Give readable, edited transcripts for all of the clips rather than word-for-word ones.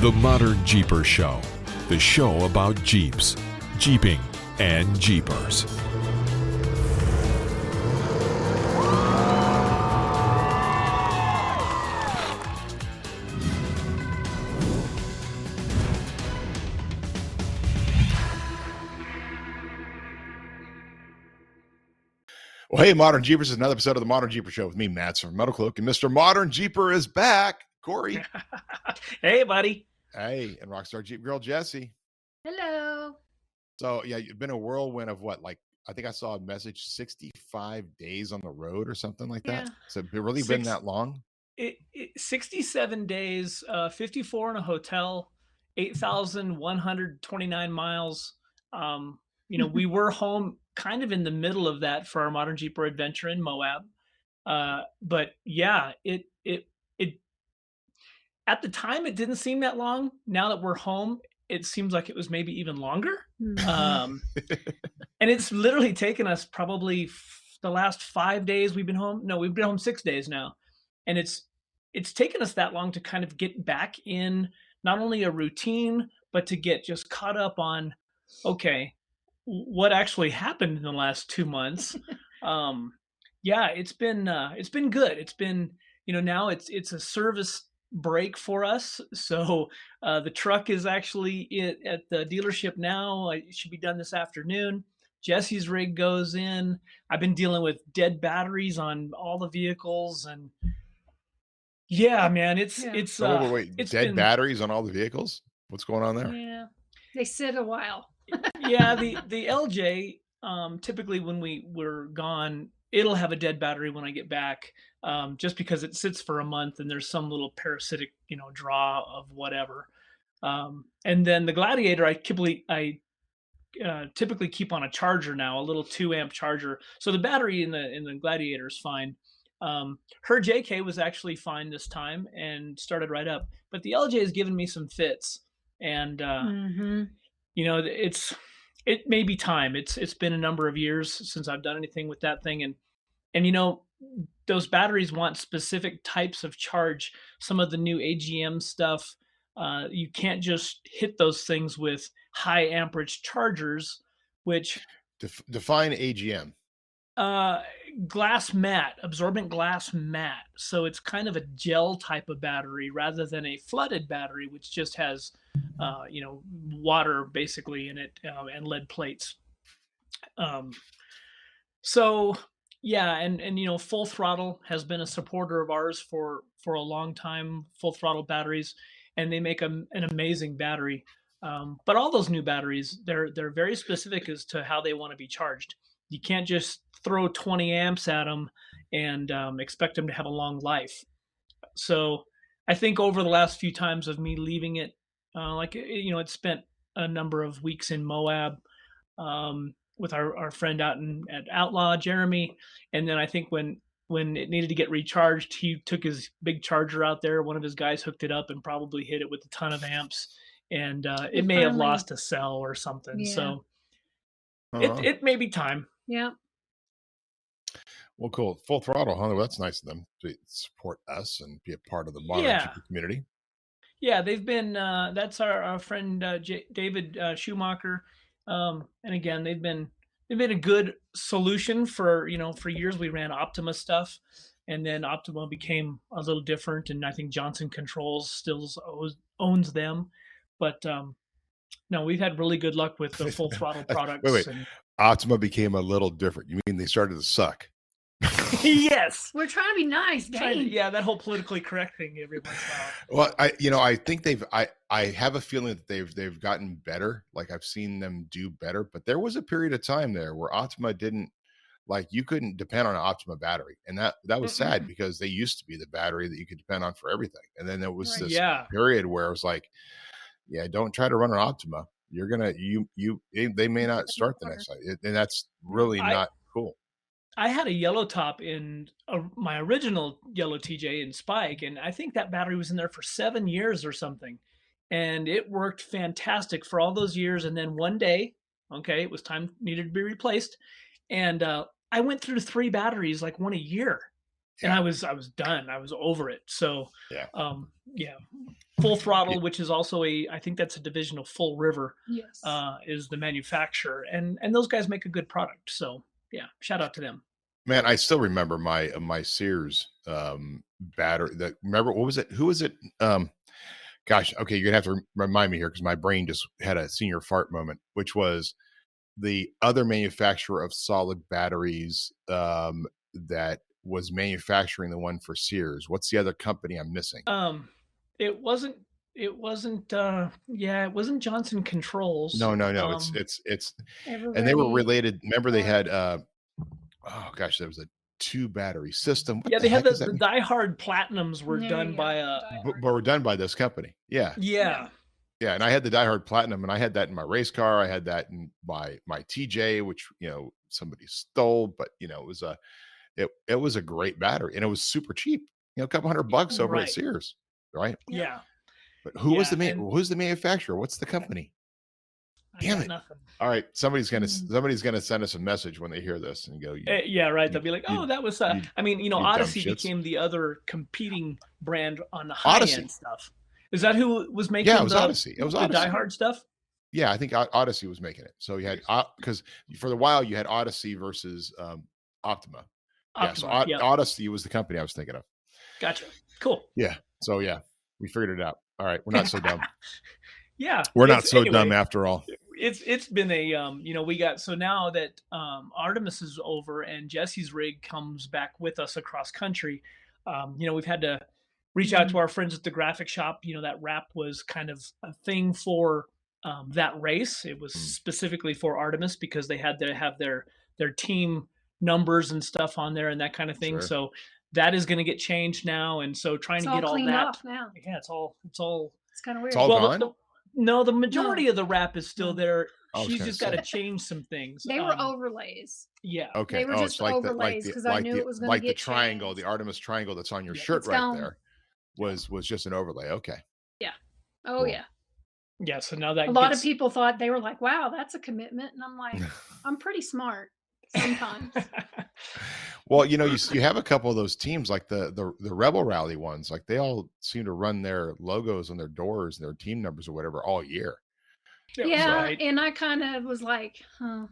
The Modern Jeeper Show, the show about Jeeps, Jeeping, and Jeepers. Well, hey, Modern Jeepers, is another episode of the Modern Jeeper Show with me, Matt from MetalCloak, and Mr. Modern Jeeper is back. Corey. Hey, buddy. Hey, and Rockstar Jeep Girl, Jessy. Hello. So, yeah, you've been a whirlwind of what, like, I think I saw a message, 65 days on the road or something like that. Yeah. So it really been that long? 67 days, 54 in a hotel, 8,129 miles. We were home kind of in the middle of that for our Modern Jeeper adventure in Moab. But yeah, it at the time it didn't seem that long. Now that we're home, it seems like it was maybe even longer. And it's literally taken us probably the last 5 days we've been home. No, we've been home 6 days now. And it's taken us that long to kind of get back in not only a routine, but to get just caught up on, okay, what actually happened in the last 2 months. Yeah, it's been good. It's been, now it's a service break for us. So the truck is actually at the dealership now. It should be done this afternoon. Jesse's rig goes in. I've been dealing with dead batteries on all the vehicles, and yeah, man, it's wait, dead batteries on all the vehicles? What's going on there? Yeah, they sit a while. Yeah, the LJ, typically when we're gone, it'll have a dead battery when I get back, just because it sits for a month and there's some little parasitic, draw of whatever. And then the Gladiator, I typically keep on a charger now, a little 2-amp charger. So the battery in the Gladiator is fine. Her JK was actually fine this time and started right up, but the LJ has given me some fits, and it may be time. It's been a number of years since I've done anything with that thing, and those batteries want specific types of charge. Some of the new AGM stuff, you can't just hit those things with high amperage chargers, which define AGM. Glass mat, absorbent glass mat. So it's kind of a gel type of battery rather than a flooded battery, which just has, water basically in it, and lead plates. So yeah, and Full Throttle has been a supporter of ours for a long time. Full Throttle batteries, and they make an amazing battery. But all those new batteries, they're very specific as to how they want to be charged. You can't just throw 20 amps at them and expect them to have a long life. So I think over the last few times of me leaving it, it spent a number of weeks in Moab with our friend out at Outlaw, Jeremy. And then I think when it needed to get recharged, he took his big charger out there. One of his guys hooked it up and probably hit it with a ton of amps. And it may have lost a cell or something. Yeah. So it may be time. Yeah. Well, cool. Full Throttle, huh? Well, that's nice of them to support us and be a part of the Modern Jeeper community. Yeah, they've been. That's our friend David Schumacher, and again, they've been a good solution for years. We ran Optima stuff, and then Optima became a little different, and I think Johnson Controls still owns them, but no, we've had really good luck with the Full Throttle products. Wait. Optima became a little different. You mean they started to suck? Yes, we're trying to be nice. Yeah, that whole politically correct thing every once in a while. Well, I think I have a feeling that they've gotten better. Like I've seen them do better, but there was a period of time there where Optima didn't, like, you couldn't depend on an Optima battery, and that was sad because they used to be the battery that you could depend on for everything. And then there was this period where it was like, yeah, don't try to run an Optima. You're gonna they may not start the next night, and that's really not cool. I had a yellow top in my original yellow TJ in Spike, and I think that battery was in there for 7 years or something, and it worked fantastic for all those years. And then one day, it was needed to be replaced, and I went through 3 batteries, like one a year. and I was done. I was over it. So Yeah. yeah, Full Throttle, which is also I think that's a division of Full River, Yes. is the manufacturer, and those guys make a good product. So yeah, shout out to them. Man, I still remember my Sears battery. Remember, what was it? Who was it? Gosh, okay, you're gonna have to remind me here because my brain just had a senior fart moment, which was the other manufacturer of solid batteries that was manufacturing the one for Sears. What's the other company I'm missing? It wasn't it wasn't Johnson Controls. No. It's and they were related. Remember they had oh gosh, there was a 2-battery system. What Yeah, the they had heck is the that? Die Hard Platinums were There done you by go. But were done by this company. Yeah. yeah. Yeah, and I had the Die Hard Platinum, and I had that in my race car. I had that in my TJ, which somebody stole, but it was a great battery, and it was super cheap. A couple $100 over at Right. Sears, right? Yeah. But who's the and who's the manufacturer? What's the company? I Damn got it. nothing. All right, somebody's gonna send us a message when they hear this and go, Yeah, right. They'll be like, "Oh, that was." I mean, dumb Odyssey shits. became the other competing brand on the Odyssey. high end stuff. Is that who was making? Yeah, it was Odyssey. It was the Odyssey. Die Hard stuff. Yeah, I think Odyssey was making it. So you had because for the while you had Odyssey versus Optima. Yeah, so Optima, yeah. Odyssey was the company I was thinking of. Gotcha. Cool. Yeah. So yeah, we figured it out. All right, we're not so dumb. Yeah, We're not so anyway, dumb after all. It's been a we got, so now that Artemis is over and Jesse's rig comes back with us across country, we've had to reach out to our friends at the graphic shop. That wrap was kind of a thing for that race. It was specifically for Artemis because they had to have their team numbers and stuff on there and that kind of thing. Sure. So that is going to get changed now, and so trying It's to all get all cleaned that off now. Yeah, it's all It's kind of weird. It's all well, gone? no, the majority of the wrap is still there. I was She's gonna just got to say. change some things. They were overlays. Yeah. Okay. They were Oh, just it's like overlays because I knew it was going to like the get triangle, changed. the Artemis triangle that's on your Yeah. shirt It's right gone. there was just an overlay. Okay. Oh Cool. yeah. Yeah. So now that A lot of people thought, they were like, "Wow, that's a commitment," and I'm like, "I'm pretty smart sometimes." Well, you have a couple of those teams like the Rebel Rally ones, like they all seem to run their logos on their doors and their team numbers or whatever all year. Yeah, Right. and I kind of was like, "Huh,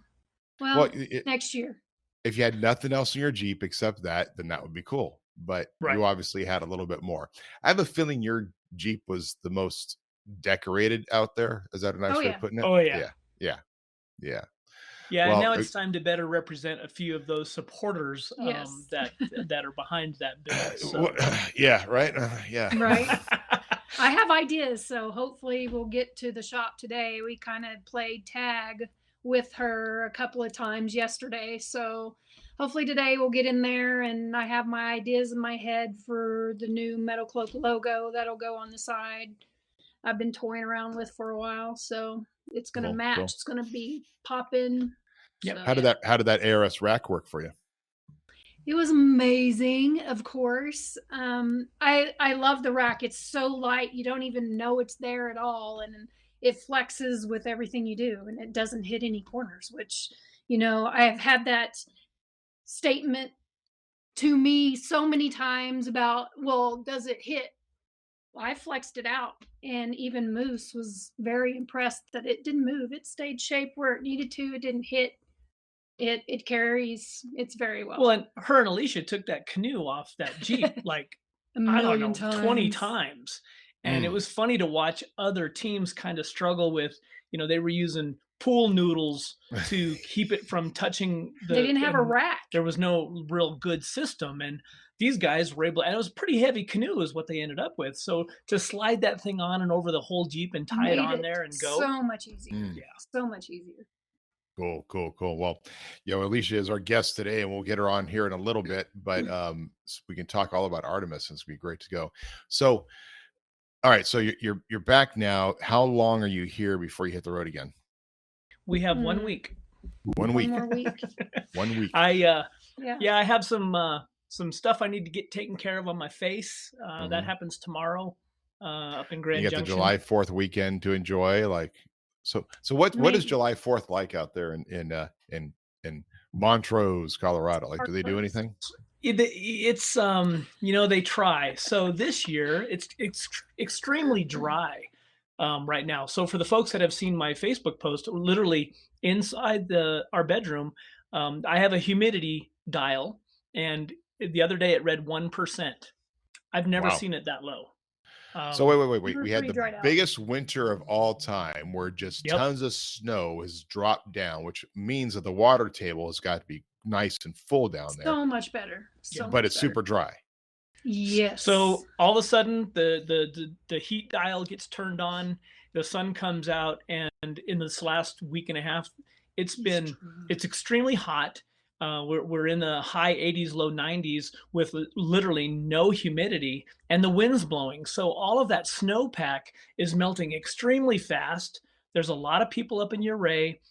well, next year." If you had nothing else in your Jeep except that, then that would be cool. But Right. you obviously had a little bit more. I have a feeling your Jeep was the most decorated out there. Is that a nice way yeah. of putting it? Oh, yeah. Yeah. Yeah. Well, and now it's time to better represent a few of those supporters Yes. that are behind that business. So. Yeah, right. Yeah. Right. I have ideas, so hopefully we'll get to the shop today. We kind of played tag with her a couple of times yesterday, so hopefully today we'll get in there and I have my ideas in my head for the new MetalCloak logo that'll go on the side. I've been toying around with for a while, so it's going to match. Cool. It's going to be popping. Yep. So, How did that ARS rack work for you? It was amazing, of course. I love the rack. It's so light, you don't even know it's there at all, and it flexes with everything you do, and it doesn't hit any corners, which, I've had that statement to me so many times about, well, does it hit? Well, I flexed it out, and even Moose was very impressed that it didn't move. It stayed shaped where it needed to. It didn't hit. It carries. It's very well. Well, and her and Alicia took that Canoe off that Jeep like A I don't million know, 20 times. times. And it was funny to watch other teams kind of struggle with, they were using pool noodles to keep it from touching They didn't have a and rack. There was no real good system. And these guys were able, and it was a pretty heavy Canoe is what they ended up with. So to slide that thing on and over the whole Jeep and tie it Made on there and go. so much easier. Yeah. So much easier. Cool. Well, Alicia is our guest today, and we'll get her on here in a little bit, but so we can talk all about Artemis, and it's gonna be great to go. So, all right, so you're back now. How long are you here before you hit the road again? We have 1 week. 1 week. One more week. 1 week. I Yeah. I have some stuff I need to get taken care of on my face. That happens tomorrow up in Grand You get Junction. the July 4th weekend to enjoy. So what is Maybe. July 4th like out there in Montrose, Colorado? Like, do they do anything? It's they try. So this year it's extremely dry right now. So for the folks that have seen my Facebook post, literally inside our bedroom, I have a humidity dial, and the other day it read 1%. I've never Wow. seen it that low. So wait. We're We had pretty the dried out. biggest winter of all time where just Yep. tons of snow has dropped down, which means that the water table has got to be nice and full down there. So much better. So But much it's better. super dry. Yes. So all of a sudden the heat dial gets turned on, the sun comes out, and in this last week and a half, it's extremely hot. We're in the high 80s, low 90s with literally no humidity, and the wind's blowing. So all of that snowpack is melting extremely fast. There's a lot of people up in Ouray.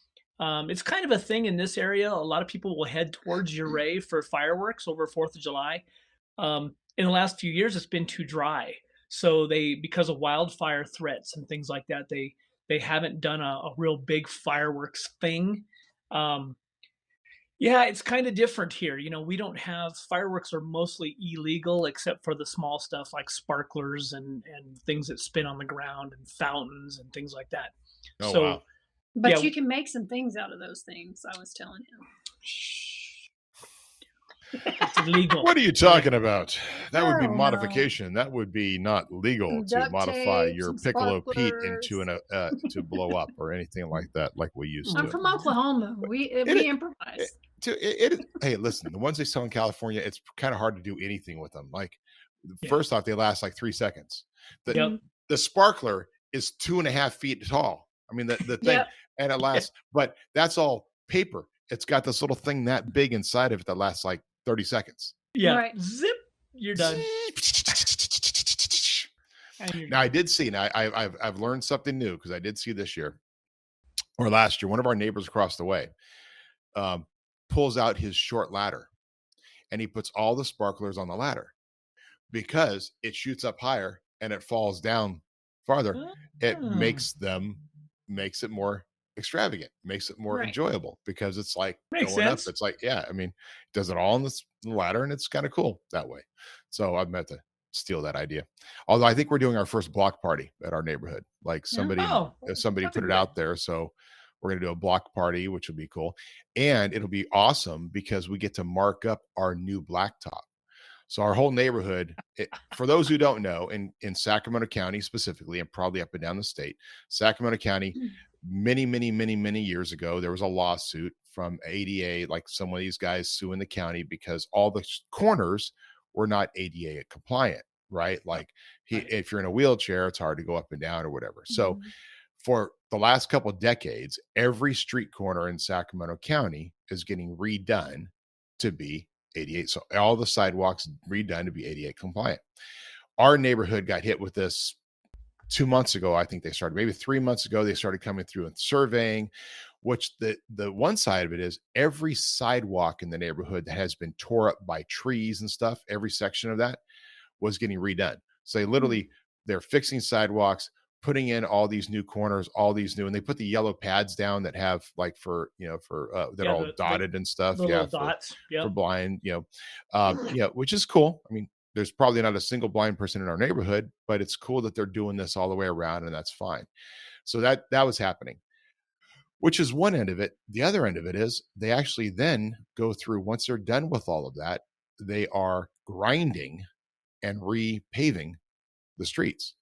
It's kind of a thing in this area. A lot of people will head towards Ouray for fireworks over 4th of July. In the last few years, it's been too dry. So because of wildfire threats and things like that, they haven't done a real big fireworks thing. Yeah, it's kind of different here. We don't have fireworks are mostly illegal except for the small stuff like sparklers and things that spin on the ground and fountains and things like that. Oh, So, wow. But yeah. you can make some things out of those things, I was telling him. It's illegal. What are you talking about? That would be Oh, no. modification. That would be not legal to Duct modify tape, your some Piccolo Pete sparklers. into to blow up or anything like that, like we used I'm to. from Oklahoma. We improvise. Hey, listen, the ones they sell in California, it's kind of hard to do anything with them. Like, Yeah. first off, they last like 3 seconds. Yep. The sparkler is 2.5 feet tall. I mean, the thing, Yep. and it lasts, but that's all paper. It's got this little thing that big inside of it that lasts like 30 seconds. Yeah. Right. Zip. You're done. Now I did see, now I've learned something new because I did see this year or last year, one of our neighbors across the way pulls out his short ladder and he puts all the sparklers on the ladder because it shoots up higher and it falls down farther. It makes it more extravagant, makes it more enjoyable because it's like Makes going sense. up. It's like, yeah, I mean, it does it all on this ladder and it's kind of cool that way. So I've meant to steal that idea. Although I think we're doing our first block party at our neighborhood. Like somebody put it out there. So we're going to do a block party, which will be cool. And it'll be awesome because we get to mark up our new blacktop. So our whole neighborhood, for those who don't know, in Sacramento County specifically, and probably up and down the state, Sacramento County, many years ago, there was a lawsuit from ADA, like some of these guys suing the county because all the corners were not ADA compliant, right? Like if you're in a wheelchair, it's hard to go up and down or whatever. So for the last couple of decades, every street corner in Sacramento County is getting redone to be ADA. So all the sidewalks redone to be ADA compliant. Our neighborhood got hit with this 2 months ago. I think they started, maybe 3 months ago, they started coming through and surveying, which the one side of it is every sidewalk in the neighborhood that has been tore up by trees and stuff, every section of that was getting redone. So they're fixing sidewalks, putting in all these new corners, all these new, and they put the yellow pads down that have like they're all dotted and stuff. Yeah. Dots. For blind, which is cool. I mean, there's probably not a single blind person in our neighborhood, but it's cool that they're doing this all the way around and that's fine. So that was happening, which is one end of it. The other end of it is they actually then go through, once they're done with all of that, they are grinding and repaving the streets.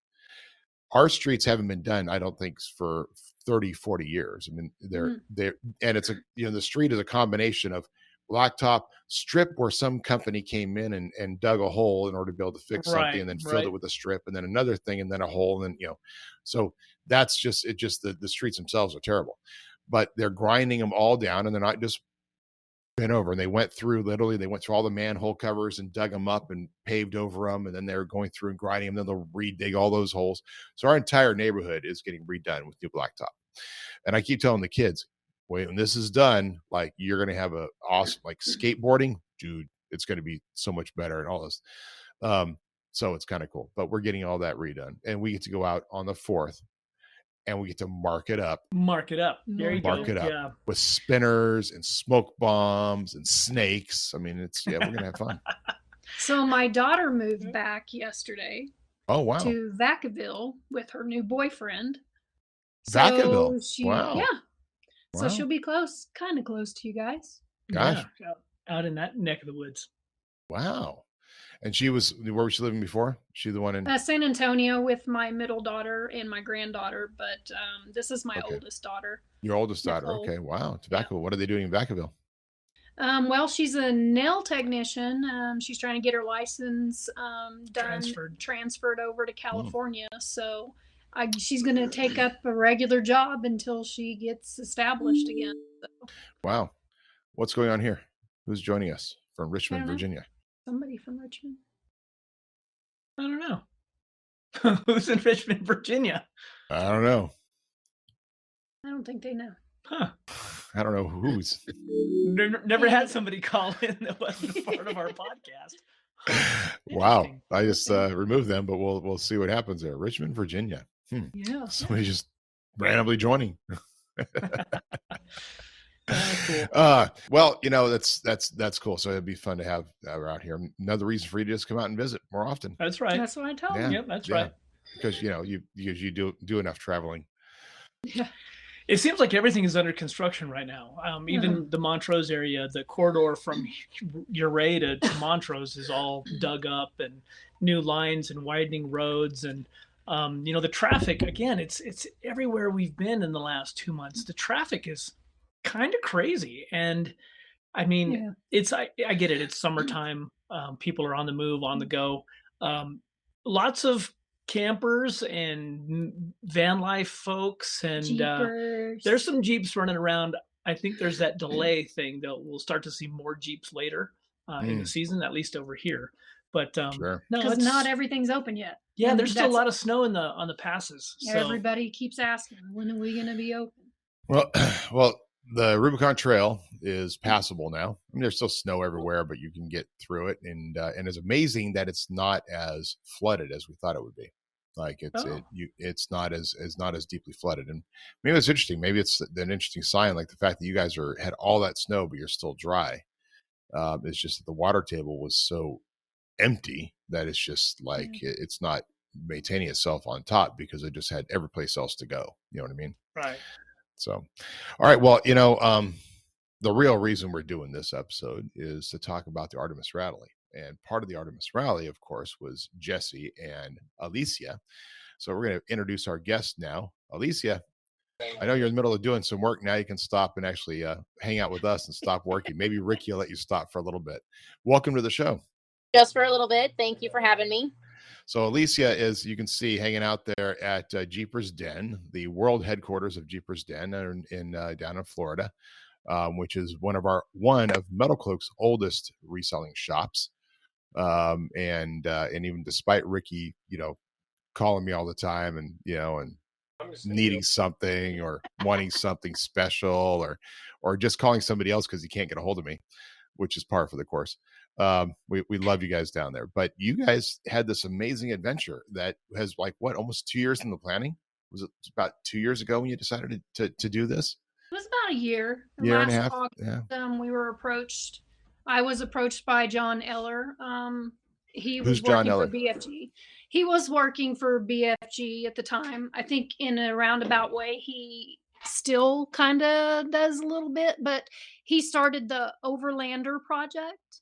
Our streets haven't been done, I don't think, for 30, 40 years. I mean, they're and it's the street is a combination of blacktop strip where some company came in and dug a hole in order to be able to fix something and then filled it with a strip and then another thing and then a hole and then, so that's just the streets themselves are terrible, but they're grinding them all down and they're not just bent over. And they went through all the manhole covers and dug them up and paved over them. And then they're going through and grinding them. Then they'll redig all those holes. So our entire neighborhood is getting redone with new blacktop. And I keep telling the kids, wait, when this is done, like you're going to have a awesome, like skateboarding, dude, it's going to be so much better and all this. So it's kind of cool, but we're getting all that redone and we get to go out on the 4th and we get to mark it up. Mark it up. There you Mark go. it up Yeah. with spinners and smoke bombs and snakes. I mean, we're going to have fun. So my daughter moved back yesterday Oh, wow. to Vacaville with her new boyfriend. Vacaville. Wow. Yeah. Wow. So she'll be kind of close to you guys. Gosh. Yeah. Out in that neck of the woods. Wow. And where was she living before? She the one in San Antonio with my middle daughter and my granddaughter, but this is my oldest daughter. Your oldest daughter. Nicole. Okay. Wow. Vacaville. What are they doing in Vacaville? Well, she's a nail technician. She's trying to get her license transferred over to California. So she's going to take up a regular job until she gets established again. So. Wow. What's going on here? Who's joining us from Richmond, Virginia? Somebody from Richmond. I don't know. Who's in Richmond, Virginia? I don't know. I don't think they know. Huh. I don't know who's. Never had somebody call in that wasn't a part of our podcast. Wow. I just removed them, but we'll see what happens there. Richmond, Virginia. Yeah. Somebody just randomly joining. Cool. Well, that's cool. So it'd be fun to have her out here. Another reason for you to just come out and visit more often. That's right. That's what I told him. Yep, that's right. Because you do enough traveling. Yeah. It seems like everything is under construction right now. Even the Montrose area, the corridor from Uray to Montrose is all dug up, and new lines and widening roads. And, the traffic, again, it's everywhere we've been in the last 2 months. The traffic is kind of crazy. And I mean, I get it. It's summertime. People are on the move, on the go. Lots of campers and van life folks, and there's some Jeeps running around. I think there's that delay thing that we'll start to see more Jeeps later in the season, at least over here. But sure. Because not everything's open yet. Yeah, there's still a lot of snow on the passes. So. Everybody keeps asking, when are we going to be open? Well, the Rubicon Trail is passable now. I mean, there's still snow everywhere, but you can get through it, and it's amazing that it's not as flooded as we thought it would be. Like it's not as deeply flooded, and maybe it's interesting. Maybe it's an interesting sign, like the fact that you guys had all that snow, but you're still dry. It's just that the water table was so empty that it's just like it's not maintaining itself on top because it just had every place else to go. You know what I mean? Right. So, all right. Well, the real reason we're doing this episode is to talk about the Artemis Rally. And part of the Artemis Rally, of course, was Jessy and Alicia. So we're going to introduce our guest now. Alicia, I know you're in the middle of doing some work now. You can stop and actually hang out with us and stop working. Maybe Rickie will let you stop for a little bit. Welcome to the show. Just for a little bit. Thank you for having me. So Alicia is, you can see, hanging out there at Jeeper's Den, the world headquarters of Jeeper's Den down in Florida, which is one of MetalCloak's oldest reselling shops. And even despite Rickie, calling me all the time and needing something or wanting something special or just calling somebody else because he can't get a hold of me, which is par for the course. We love you guys down there, but you guys had this amazing adventure that has almost 2 years in the planning. Was it about 2 years ago when you decided to do this? It was about a year and a half. August, we were approached. I was approached by John Eller. He was Who's John working Eller? for BFG. He was working for BFG at the time. I think in a roundabout way, he still kind of does a little bit, but he started the Overlander project.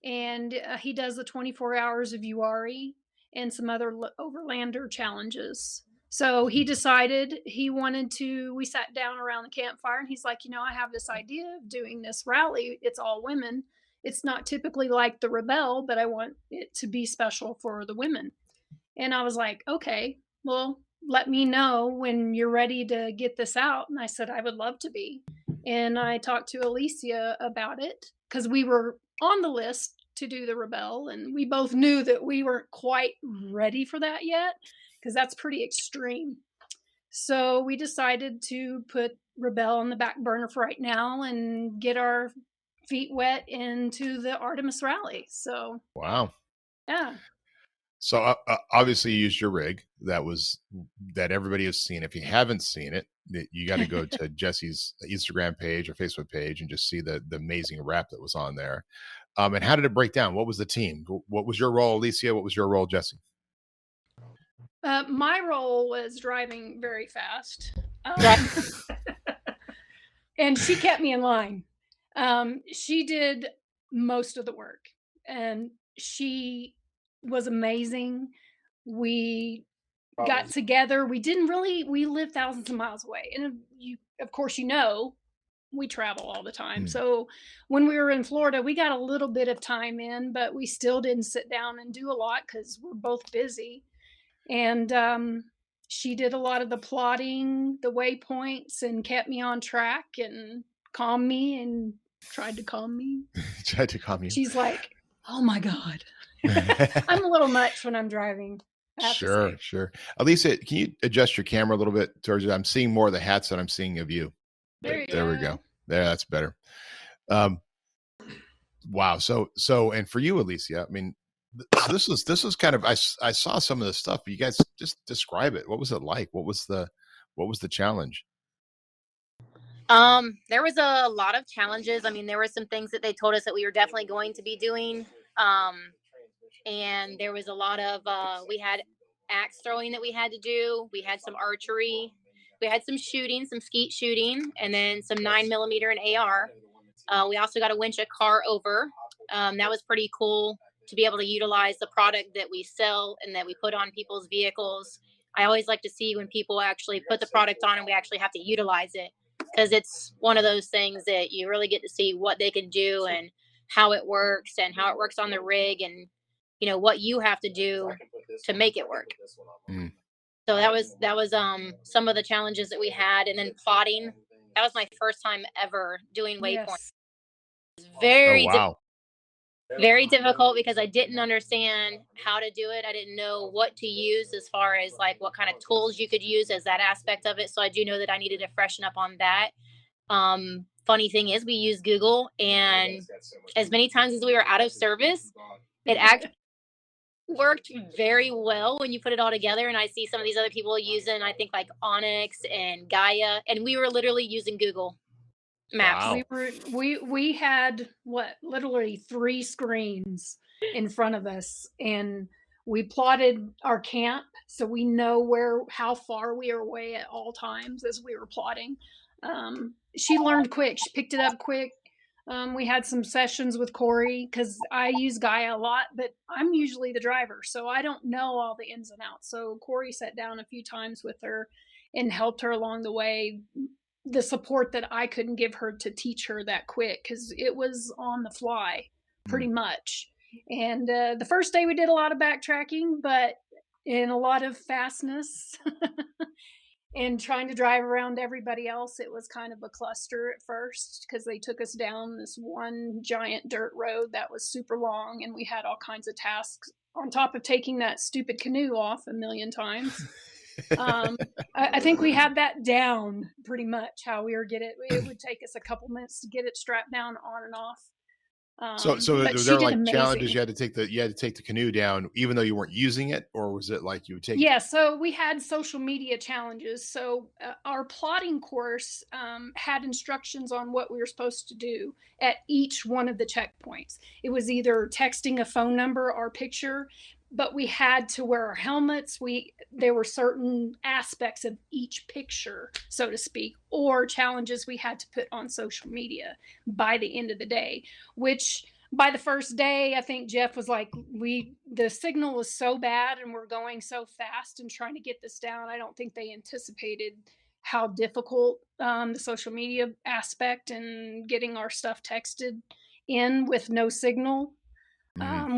And he does the 24 hours of URI and some other Overlander challenges. So he decided we sat down around the campfire and he's like, I have this idea of doing this rally. It's all women. It's not typically like the Rebelle, but I want it to be special for the women. And I was like, okay, well, let me know when you're ready to get this out. And I said, I would love to be. And I talked to Alicia about it because we were on the list to do the Rebelle. And we both knew that we weren't quite ready for that yet because that's pretty extreme. So we decided to put Rebelle on the back burner for right now and get our feet wet into the Artemis Rally. So wow. Yeah. So obviously you used your rig that everybody has seen. If you haven't seen it, you got to go to Jesse's Instagram page or Facebook page and just see the amazing wrap that was on there. And how did it break down? What was the team? What was your role, Alicia? What was your role, Jessy? My role was driving very fast. And she kept me in line. She did most of the work, and she was amazing. We got together. We live thousands of miles away. And of course, we travel all the time. So when we were in Florida, we got a little bit of time in, but we still didn't sit down and do a lot because we're both busy. And she did a lot of the plotting, the waypoints, and kept me on track and calmed me and tried to calm me. Tried to calm you. She's like, oh my God. I'm a little much when I'm driving. Sure. Alicia, can you adjust your camera a little bit towards it? I'm seeing more of the hats than I'm seeing of you. There we go. There, that's better. Wow. So, and for you, Alicia, I mean, this was kind of, I saw some of the stuff, but you guys just describe it. What was it like? What was the challenge? There was a lot of challenges. I mean, there were some things that they told us that we were definitely going to be doing. And there was a lot of, we had axe throwing that we had to do. We had some archery. We had some shooting, some skeet shooting, and then some 9mm and AR. We also got to winch a car over. That was pretty cool to be able to utilize the product that we sell and that we put on people's vehicles. I always like to see when people actually put the product on and we actually have to utilize it, because it's one of those things that you really get to see what they can do and how it works on the rig, and what you have to do to make it work. So that was some of the challenges that we had. And then plotting, that was my first time ever doing waypoints. It was very difficult because I didn't understand how to do it. I didn't know what to use as far as like what kind of tools you could use as that aspect of it. So I do know that I needed to freshen up on that. Funny thing is, we use Google, and as many times as we were out of service, it actually worked very well when you put it all together. And I see some of these other people using, I think, like Onyx and Gaia, and we were literally using Google Maps. Wow. We had literally 3 screens in front of us, and we plotted our camp so we know how far we are away at all times as we were plotting. She learned quick. She picked it up quick. We had some sessions with Corey because I use Gaia a lot, but I'm usually the driver, so I don't know all the ins and outs. So Corey sat down a few times with her and helped her along the way. The support that I couldn't give her to teach her that quick because it was on the fly pretty much. And the first day we did a lot of backtracking, but in a lot of fastness and trying to drive around everybody else. It was kind of a cluster at first because they took us down this one giant dirt road that was super long, and we had all kinds of tasks on top of taking that stupid canoe off a million times. I think we had that down pretty much, how we were it would take us a couple minutes to get it strapped down on and off. So there were like challenges. You had to take the canoe down even though you weren't using it, or was it like you would take? Yeah, so we had social media challenges. So our plotting course had instructions on what we were supposed to do at each one of the checkpoints. It was either texting a phone number or picture, but we had to wear our helmets. There were certain aspects of each picture, so to speak, or challenges we had to put on social media by the end of the day, which by the first day, I think Jeff was like, the signal was so bad and we're going so fast and trying to get this down. I don't think they anticipated how difficult the social media aspect and getting our stuff texted in with no signal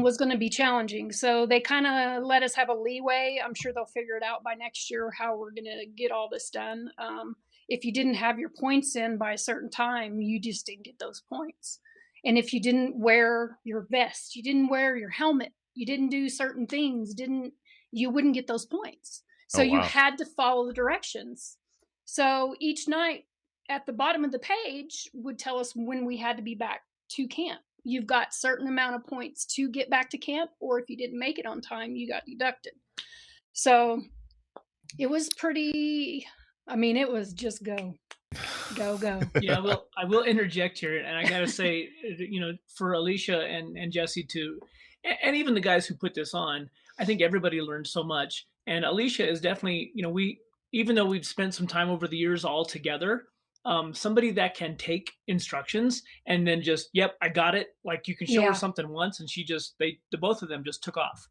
was going to be challenging. So they kind of let us have a leeway. I'm sure they'll figure it out by next year how we're going to get all this done. If you didn't have your points in by a certain time, you just didn't get those points. And if you didn't wear your vest, you didn't wear your helmet, you didn't do certain things, you wouldn't get those points. So you had to follow the directions. So each night at the bottom of the page would tell us when we had to be back to camp. you've got certain amount of points to get back to camp, or if you didn't make it on time, you got deducted. So it was pretty, I mean, it was just go. Yeah, well, I will interject here, and I gotta say, for Alicia and Jessy too, and even the guys who put this on, I think everybody learned so much. And Alicia is definitely, even though we've spent some time over the years all together, somebody that can take instructions and then just, yep, I got it. Like you can show her something once, and the both of them just took off,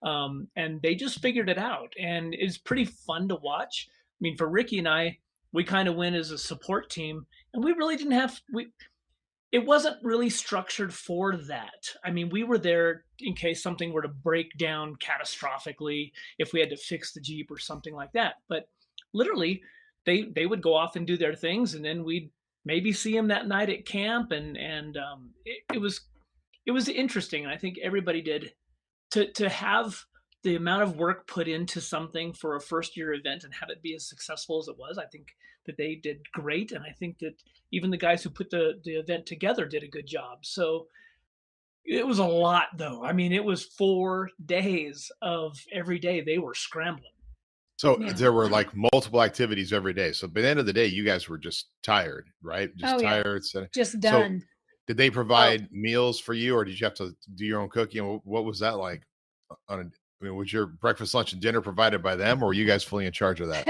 and they just figured it out, and it's pretty fun to watch. I mean, for Rickie and I, we kind of went as a support team, and we really didn't have it wasn't really structured for that. I mean, we were there in case something were to break down catastrophically, if we had to fix the Jeep or something like that. But literally, they would go off and do their things, and then we'd maybe see them that night at camp, and it was interesting, and I think everybody did to have the amount of work put into something for a first year event and have it be as successful as it was. I think that they did great. And I think that even the guys who put the event together did a good job. So it was a lot though. I mean, it was 4 days of every day they were scrambling. So there were like multiple activities every day. So by the end of the day, you guys were just tired, right? Just tired. Just done. So did they provide meals for you, or did you have to do your own cooking? What was that like? Was your breakfast, lunch, and dinner provided by them, or were you guys fully in charge of that?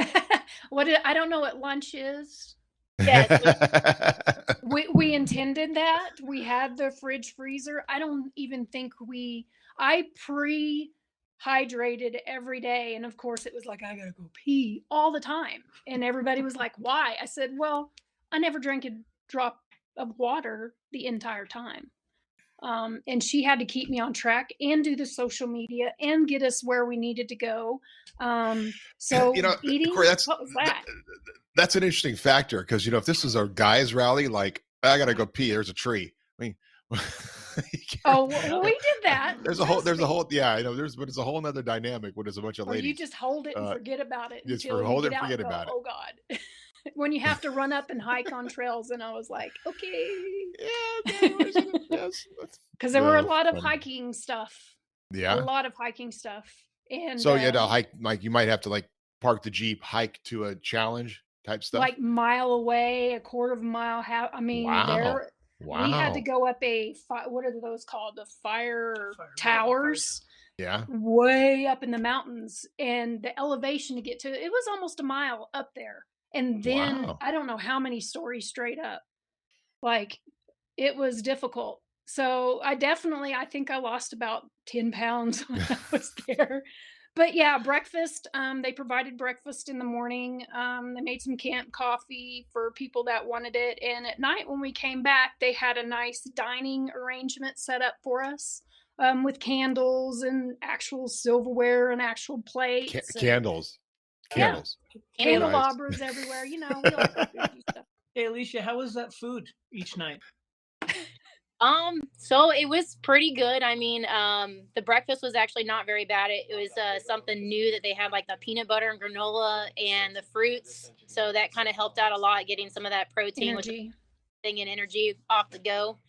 I don't know what lunch is. Yes. We intended that. We had the fridge freezer. I don't even think I pre-hydrated every day. And of course it was like, I gotta go pee all the time. And everybody was like, why? I said, well, I never drank a drop of water the entire time. And she had to keep me on track and do the social media and get us where we needed to go. So eating, Corey, what was that? That's an interesting factor, because if this is a guys rally, like I gotta go pee, there's a tree. I mean, well, we did that. There's a whole I know but it's a whole nother dynamic when there's a bunch of ladies. Or you just hold it and forget about it. Just hold it and forget about it. Oh God. When you have to run up and hike on trails, and I was like, okay. Yes. Because there were a lot of hiking stuff. Yeah. A lot of hiking stuff. And so you had to hike, like you might have to like park the Jeep, hike to a challenge type stuff. Like mile away, a quarter of a mile. I mean, we had to go up what are those called? The fire towers. Yeah. Way up in the mountains, and the elevation to get to it was almost a mile up there. And then I don't know how many stories straight up. Like it was difficult. So I think I lost about 10 pounds when I was there. But yeah, breakfast, they provided breakfast in the morning. They made some camp coffee for people that wanted it. And at night when we came back, they had a nice dining arrangement set up for us, with candles and actual silverware and actual plates. Candles. Candelabras everywhere. We like that bougie stuff. Hey, Alicia, how was that food each night? So it was pretty good. I mean, the breakfast was actually not very bad. It was something new that they had, like the peanut butter and granola and the fruits. So that kind of helped out a lot, getting some of that protein and energy off the go.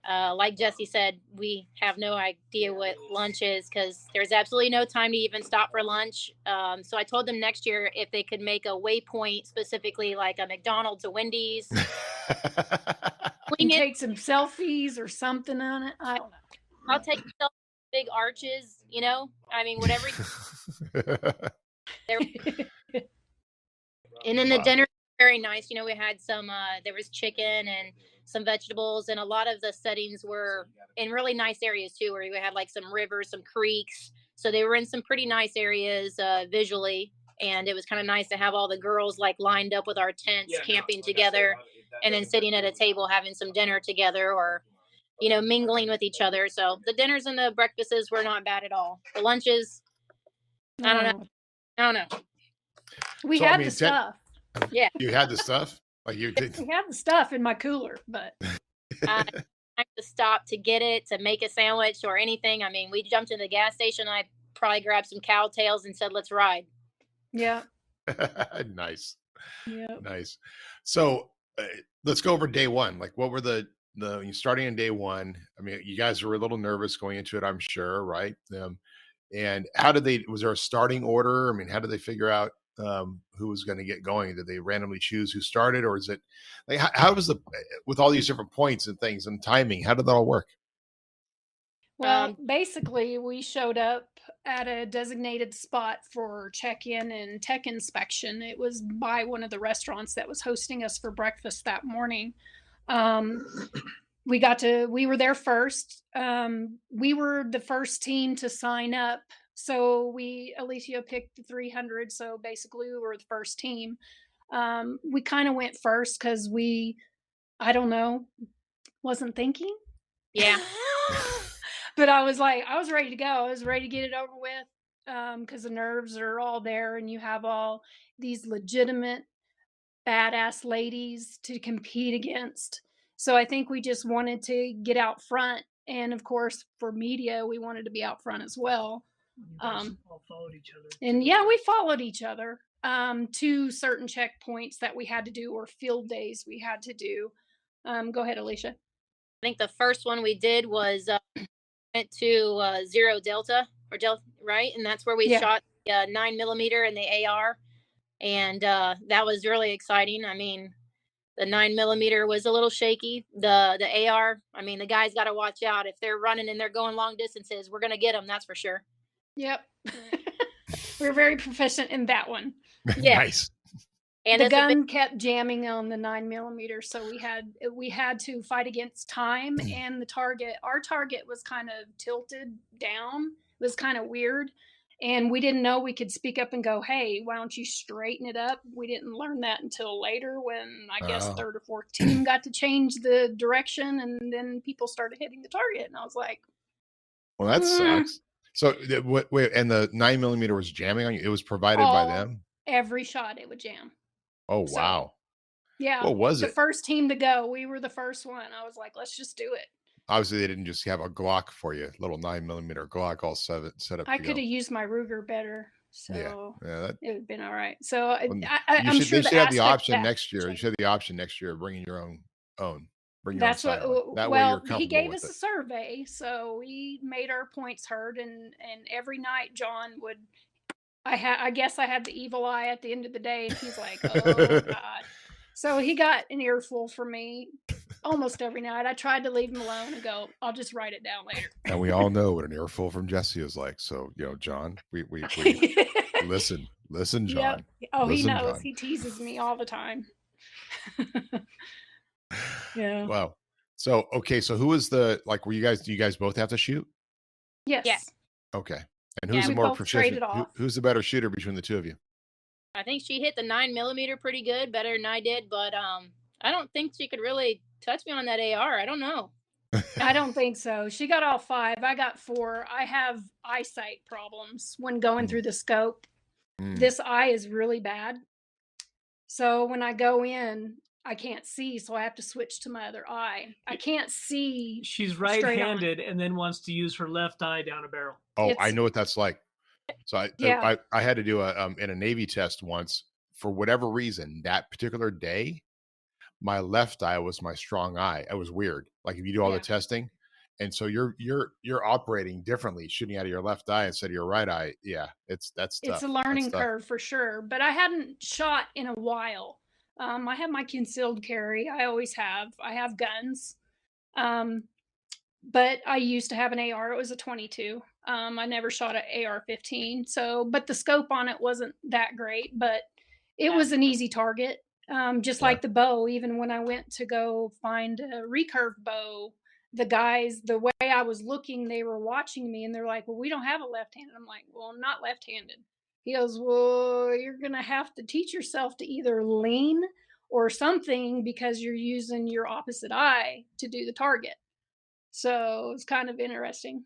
Like Jessy said, we have no idea what lunch is because there's absolutely no time to even stop for lunch. So I told them next year if they could make a waypoint, specifically like a McDonald's, a Wendy's. Take some selfies or something on it. I don't know. I'll take big arches, I mean, whatever. And then the dinner was very nice. We had some, there was chicken and some vegetables, and a lot of the settings were in really nice areas too, where we had like some rivers, some creeks. So they were in some pretty nice areas visually. And it was kind of nice to have all the girls like lined up with our tents, camping together, and then sitting at a table having some dinner together, or mingling with each other. So the dinners and the breakfasts were not bad at all. The lunches, I don't know. We had the stuff. Yeah. You had the stuff? Like you did. We had the stuff in my cooler, but I had to stop to get it, to make a sandwich or anything. I mean, we jumped in the gas station. I probably grabbed some cow tails and said, let's ride. Yeah. Nice. Yeah. Nice. So let's go over day one. Like what were the you starting on day one. I mean, you guys were a little nervous going into it, I'm sure, right? And how did they? Was there a starting order? I mean, how did they figure out who was going to get going? Did they randomly choose who started, or is it like how was the with all these different points and things and timing? How did that all work? Well, basically, we showed up at a designated spot for check-in and tech inspection. It was by one of the restaurants that was hosting us for breakfast that morning. We were there first. We were the first team to sign up. So Alicia picked the 300. So basically we were the first team. We kind of went first because I don't know, wasn't thinking. Yeah. But I was ready to go. I was ready to get it over with because the nerves are all there and you have all these legitimate badass ladies to compete against. So I think we just wanted to get out front. And of course, for media, we wanted to be out front as well. You guys all followed each other. And yeah, we followed each other to certain checkpoints that we had to do or field days we had to do. Go ahead, Alicia. I think the first one we did was went to Zero Delta or Delta, right? And that's where we shot 9mm and the AR. And that was really exciting. I mean, the 9mm was a little shaky. The AR, I mean, the guys got to watch out. If they're running and they're going long distances, we're going to get them. That's for sure. Yep. We're very proficient in that one. Yeah. Nice. And the gun kept jamming on the 9mm, so we had to fight against time and the target. Our target was kind of tilted down. It was kind of weird, and we didn't know we could speak up and go, "Hey, why don't you straighten it up?" We didn't learn that until later when I guess third or fourth team got to change the direction, and then people started hitting the target, and I was like, "Well, that sucks." So wait, and the 9mm was jamming on you. It was provided by them. Every shot it would jam. Oh, wow. Yeah. What was the it? first team to go. We were the first one. I was like, let's just do it. Obviously, they didn't just have a Glock for you, little 9mm Glock all set up. I could have used my Ruger better. So yeah, it would have been all right. So I'm sure they should have the option next year. You should have the option next year of bringing your own. Bring your That's own what. That way you're comfortable he gave with us a survey, so we made our points heard, and every night John would. I guess I had the evil eye at the end of the day, and he's like, "Oh God." So he got an earful from me almost every night. I tried to leave him alone and go, "I'll just write it down later." And we all know what an earful from Jessy is like. So, John, we listen, John. Yep. Oh, listen, he knows. John. He teases me all the time. Yeah. Wow. So, okay. So who is do you guys both have to shoot? Yes. Yeah. Okay. And who's the more proficient? Who's the better shooter between the two of you? I think she hit the 9mm pretty good, better than I did, but I don't think she could really touch me on that AR. I don't know. I don't think so. She got all 5. I got 4. I have eyesight problems when going through the scope. This eye is really bad. So when I go in, I can't see, so I have to switch to my other eye. I can't see. She's right-handed and then wants to use her left eye down a barrel. Oh, I know what that's like. So I had to do in a Navy test once. For whatever reason, that particular day, my left eye was my strong eye. It was weird. Like if you do all the testing, and so you're operating differently, shooting out of your left eye instead of your right eye. Yeah, it's a learning curve for sure. But I hadn't shot in a while. I have my concealed carry. I always have. I have guns. But I used to have an AR. It was a 22. I never shot an AR-15. So, but the scope on it wasn't that great, but it was an easy target. Just like the bow, even when I went to go find a recurve bow, the guys, the way I was looking, they were watching me and they're like, "Well, we don't have a left-handed." I'm like, "Well, I'm not left-handed." He goes, "Well, you're going to have to teach yourself to either lean or something because you're using your opposite eye to do the target." So it's kind of interesting.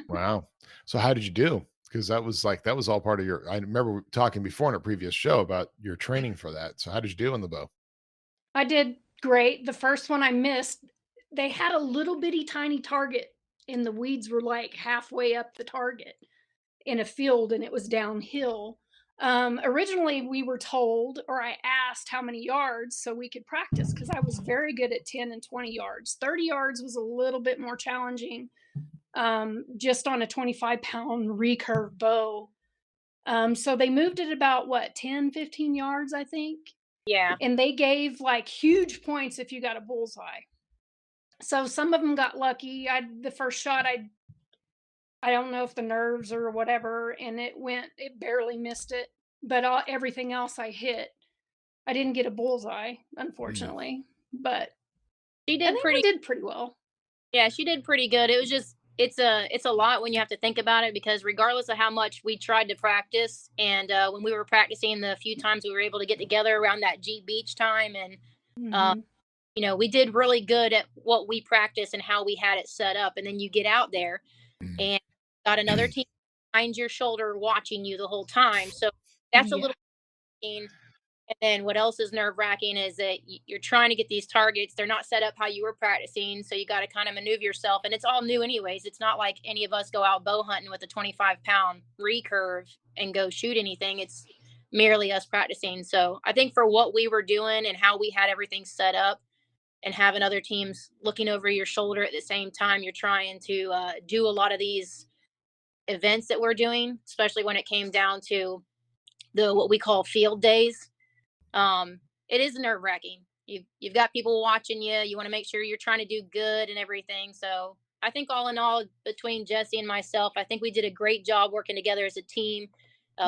Wow. So how did you do? Because that was all part of I remember talking before in a previous show about your training for that. So how did you do on the bow? I did great. The first one I missed, they had a little bitty tiny target and the weeds were like halfway up the target in a field and it was downhill. Originally, we were told, or I asked how many yards so we could practice, because I was very good at 10 and 20 yards. 30 yards was a little bit more challenging, just on a 25-pound recurve bow. So they moved it about, 10, 15 yards, I think. Yeah. And they gave like huge points if you got a bullseye. So some of them got lucky. The first shot, I don't know if the nerves or whatever, and it barely missed it. But everything else I hit. I didn't get a bullseye, unfortunately, but She I did think I did pretty well. Yeah, she did pretty good. It was just it's a lot when you have to think about it, because regardless of how much we tried to practice, and when we were practicing the few times we were able to get together around that Jeep Beach time, and Mhm. you know, we did really good at what we practiced and how we had it set up. And then you get out there Mhm. and got another team behind your shoulder watching you the whole time. So that's a Yeah. little. And then what else is nerve wracking is that you're trying to get these targets. They're not set up how you were practicing. So you got to kind of maneuver yourself. And it's all new, anyways. It's not like any of us go out bow hunting with a 25-pound recurve and go shoot anything. It's merely us practicing. So I think for what we were doing and how we had everything set up, and having other teams looking over your shoulder at the same time, you're trying to do a lot of these events that we're doing, especially when it came down to the what we call field days. It is nerve wracking. You've got people watching you. You want to make sure you're trying to do good and everything. So I think all in all, between Jessy and myself, I think we did a great job working together as a team.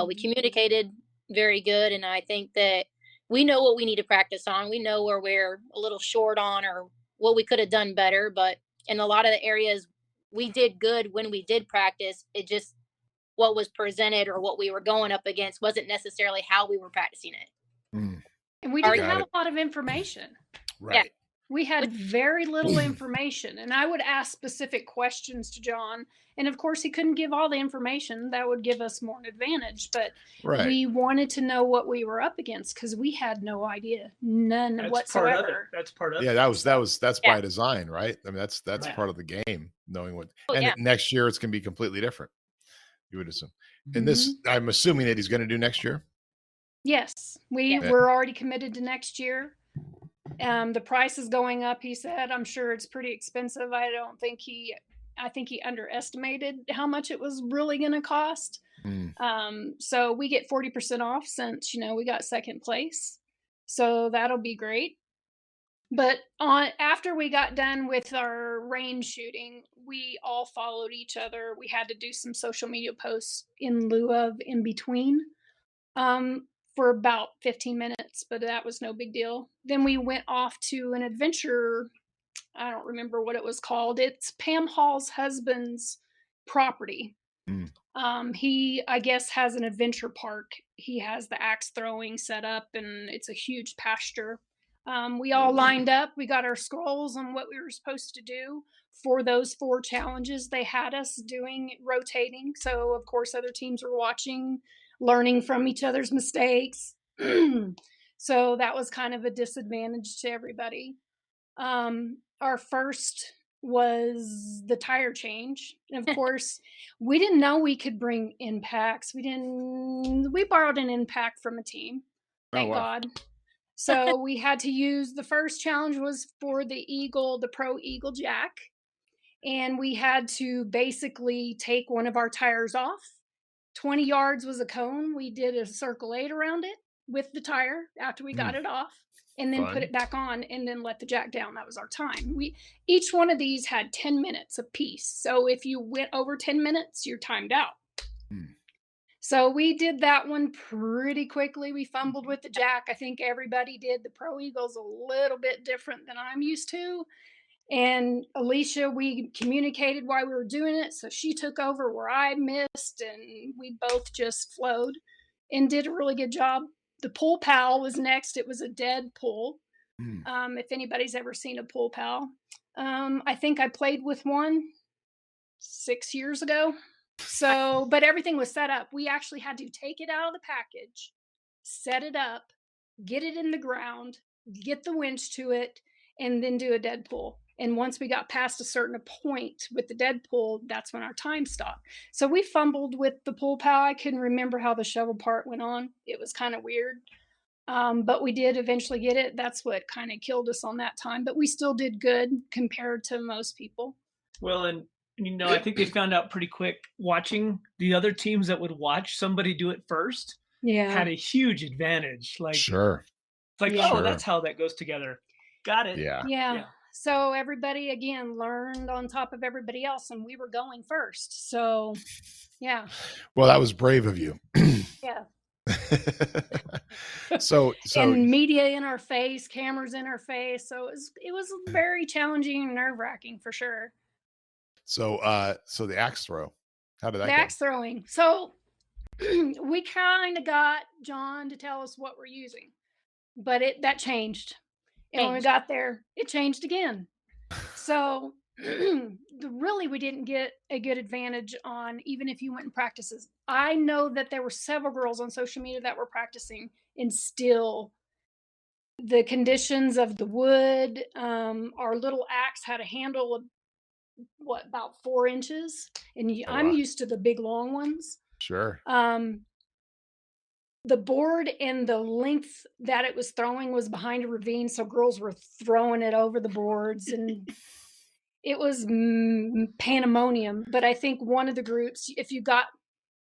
We communicated very good, and I think that we know what we need to practice on. We know where we're a little short on, or what we could have done better. But in a lot of the areas, we did good when we did practice. It just what was presented or what we were going up against wasn't necessarily how we were practicing it. Mm. And we Got didn't have it. a lot of information. Right. We had very little information, and I would ask specific questions to John. And of course, he couldn't give all the information. That would give us more an advantage. But Right. we wanted to know what we were up against, because we had no idea, none That's whatsoever. part of it. That's part of Yeah, it. that's Yeah. by design, right? I mean, that's Right. part of the game, knowing what. Oh, And yeah. next year it's going to be completely different. You would assume. And Mhm. this, I'm assuming that he's going to do next year. Yes, Yeah. we're already committed to next year. The price is going up, he said. I'm sure it's pretty expensive. I think he underestimated how much it was really going to cost. Mm. So we get 40% off since, we got second place. So that'll be great. But after we got done with our range shooting, we all followed each other. We had to do some social media posts in lieu of in between. For about 15 minutes, but that was no big deal. Then we went off to an adventure. I don't remember what it was called. It's Pam Hall's husband's property. Mm. He, I guess, has an adventure park. He has the axe throwing set up, and it's a huge pasture. We all lined up. We got our scrolls on what we were supposed to do for those 4 challenges. They had us doing rotating. So, of course, other teams were watching, learning from each other's mistakes. So that was kind of a disadvantage to everybody. Our first was the tire change. And of course, we didn't know we could bring impacts. We borrowed an impact from a team. Thank God. So we had to use, the first challenge was for the Pro Eagle Jack. And we had to basically take one of our tires off. 20 yards was a cone. We did a circle 8 around it with the tire after we got it off, and then put it back on, and then let the jack down. That was our time. Each one of these had 10 minutes apiece. So if you went over 10 minutes, you're timed out. So we did that one pretty quickly. We fumbled with the jack. I think everybody did. The Pro Eagle's a little bit different than I'm used to. And Alicia, we communicated why we were doing it. So she took over where I missed, and we both just flowed and did a really good job. The pull pal was next. It was a dead pull. If anybody's ever seen a pull pal, I think I played with one 6 years ago. So, but everything was set up. We actually had to take it out of the package, set it up, get it in the ground, get the winch to it, and then do a dead pull. And once we got past a certain point with the dead pull, that's when our time stopped. So we fumbled with the pull pow. I couldn't remember how the shovel part went on. It was kind of weird. But we did eventually get it. That's what kind of killed us on that time. But we still did good compared to most people. Well, and I think they found out pretty quick, watching the other teams that would watch somebody do it first had a huge advantage. Like, Sure. It's like, Yeah. oh, that's how that goes together. Got it. Yeah. So everybody, again, learned on top of everybody else, and we were going first. So, yeah. Well, that was brave of you. Yeah. so And media in our face, cameras in our face. So it was very challenging and nerve-wracking for sure. So the axe throw, how did that go? Axe throwing. So we kind of got John to tell us what we're using, but that changed. And when we got there, it changed again. So really, we didn't get a good advantage on, even if you went in practices. I know that there were several girls on social media that were practicing, and still the conditions of the wood, our little axe had a handle of about 4 inches, and I'm used to the big long ones. Sure. The board and the length that it was throwing was behind a ravine, so girls were throwing it over the boards, and it was pandemonium. But I think one of the groups, if you got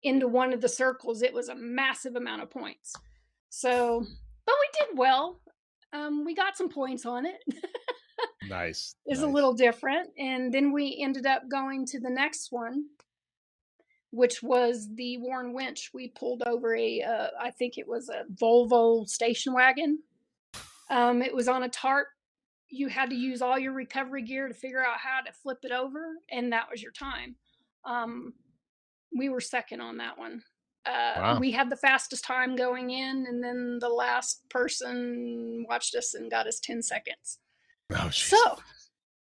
into one of the circles, it was a massive amount of points. So, but we did well. We got some points on it. Nice. It's a little different. And then we ended up going to the next one, which was the Warn Winch. We pulled over I think it was a Volvo station wagon. It was on a tarp. You had to use all your recovery gear to figure out how to flip it over, and that was your time. We were second on that one. We had the fastest time going in, and then the last person watched us and got us 10 seconds. Oh, so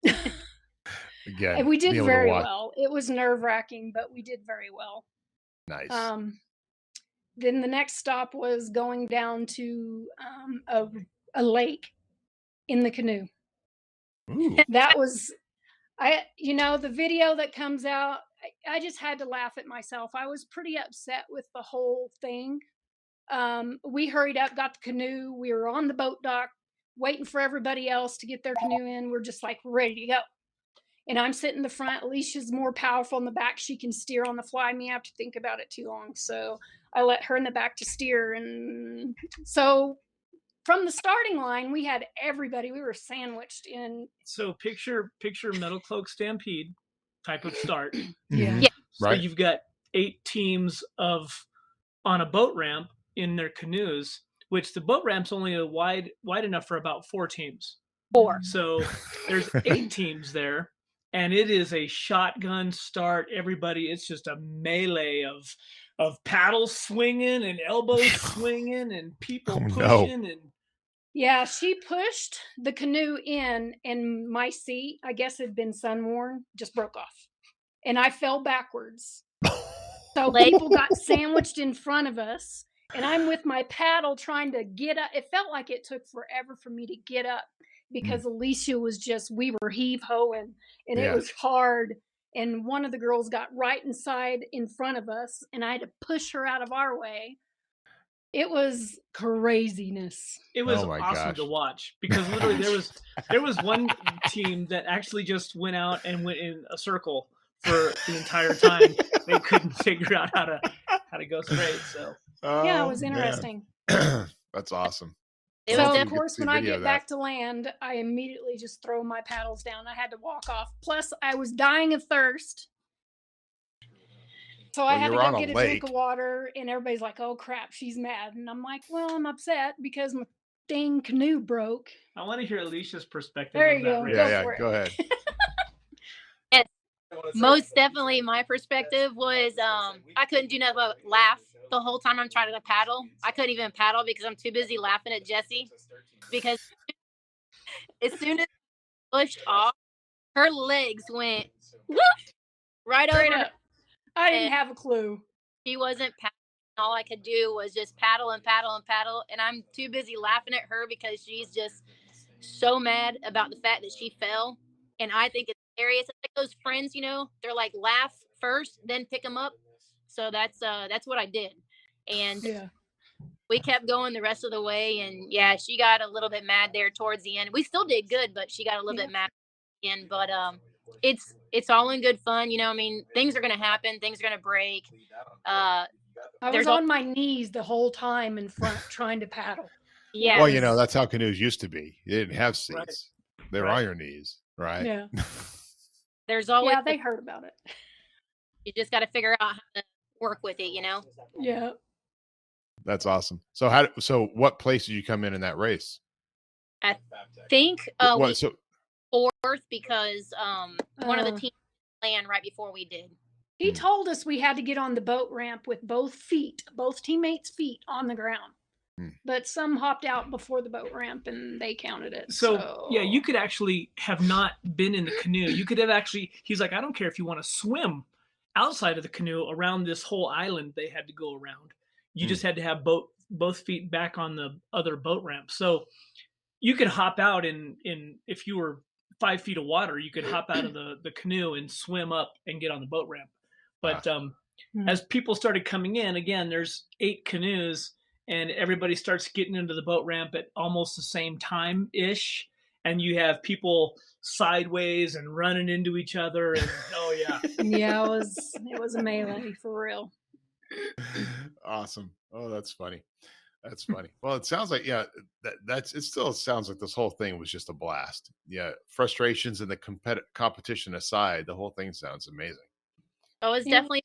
again, and we did very well. It was nerve-wracking, but we did very well. Nice. Then the next stop was going down to a lake in the canoe. Ooh. That was, the video that comes out, I just had to laugh at myself. I was pretty upset with the whole thing. We hurried up, got the canoe. We were on the boat dock, waiting for everybody else to get their canoe in. We're just like ready to go. And I'm sitting in the front. Alicia's more powerful in the back. She can steer on the fly. Me, I have to think about it too long. So I let her in the back to steer. And so from the starting line, we had everybody. We were sandwiched in. So picture MetalCloak Stampede type of start. Yeah. So you've got 8 teams on a boat ramp in their canoes, which the boat ramp's only wide enough for about 4 teams. 4. So there's 8 teams there, and it is a shotgun start. Everybody, it's just a melee of paddles swinging and elbows swinging and people pushing. And yeah, she pushed the canoe in, and my seat, I guess had been sun-worn, just broke off. And I fell backwards. So people got sandwiched in front of us, and I'm with my paddle trying to get up. It felt like it took forever for me to get up because Alicia was we were heave-hoing, and it was hard. And one of the girls got right inside in front of us, and I had to push her out of our way. It was craziness. It was awesome to watch because literally there was one team that actually just went out and went in a circle for the entire time. They couldn't figure out how to go straight. So yeah, it was interesting. That's awesome. So of course, when I get back to land, I immediately just throw my paddles down. I had to walk off. Plus, I was dying of thirst. So I had to go get a drink of water, and everybody's like, "Oh crap, she's mad," and I'm like, "Well, I'm upset because my dang canoe broke." I want to hear Alicia's perspective. There you go. Go ahead. Yes, most definitely. My perspective was I couldn't do nothing but laugh the whole time I'm trying to paddle. I couldn't even paddle because I'm too busy laughing at Jessy. Because as soon as I pushed off, her legs went whoop, right over. I didn't have a clue. She wasn't paddling. All I could do was just paddle and paddle and paddle. And I'm too busy laughing at her because she's just so mad about the fact that she fell. and I think it's hilarious. It's like those friends, they're like laugh first, then pick them up. So that's what I did, and Yeah. we kept going the rest of the way. And yeah, she got a little bit mad there towards the end. We still did good, but she got a little bit mad again. But it's all in good fun. I mean, things are gonna happen, things are gonna break. I was on my knees the whole time in front trying to paddle. Yeah. Well, that's how canoes used to be. You didn't have seats. Right. They were on your knees, right? Yeah. There's always they heard about it. You just got to figure out how to work with it, Yeah. That's awesome. So what place did you come in that race? I think What, we fourth because one of the teams ran right before we did. He told us we had to get on the boat ramp with both teammates' feet on the ground. But some hopped out before the boat ramp and they counted it. So yeah, you could actually have not been in the canoe. You could have actually, he's like, I don't care if you want to swim outside of the canoe around this whole island they had to go around. You just had to have both feet back on the other boat ramp. So you could hop out in if you were 5 feet of water, you could hop out of the canoe and swim up and get on the boat ramp. But as people started coming in, again, there's 8 canoes and everybody starts getting into the boat ramp at almost the same time-ish. And you have people sideways and running into each other. And yeah, it was a melee for real. Awesome. Oh, that's funny. That's funny. Well, it sounds like, it still sounds like this whole thing was just a blast. Yeah. Frustrations and the competition aside, the whole thing sounds amazing. Oh, it's definitely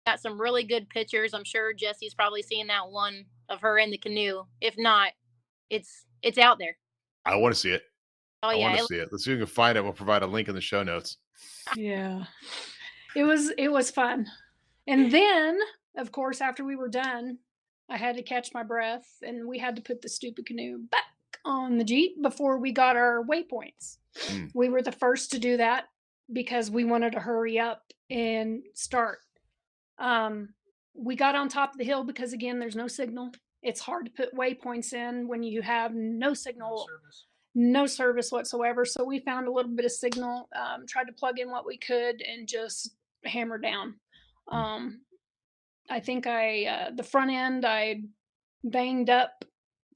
got some really good pictures. I'm sure Jesse's probably seen that one of her in the canoe. If not, it's out there. I want to see it. Oh, I yeah. want to see it. Let's see if we can find it. We'll provide a link in the show notes. Yeah. It was fun. And then, of course, after we were done, I had to catch my breath and we had to put the stupid canoe back on the Jeep before we got our waypoints. We were the first to do that because we wanted to hurry up and start. We got on top of the hill because, again, there's no signal. It's hard to put waypoints in when you have no signal, no service whatsoever. So we found a little bit of signal, tried to plug in what we could and just hammer down. I think the front end, I banged up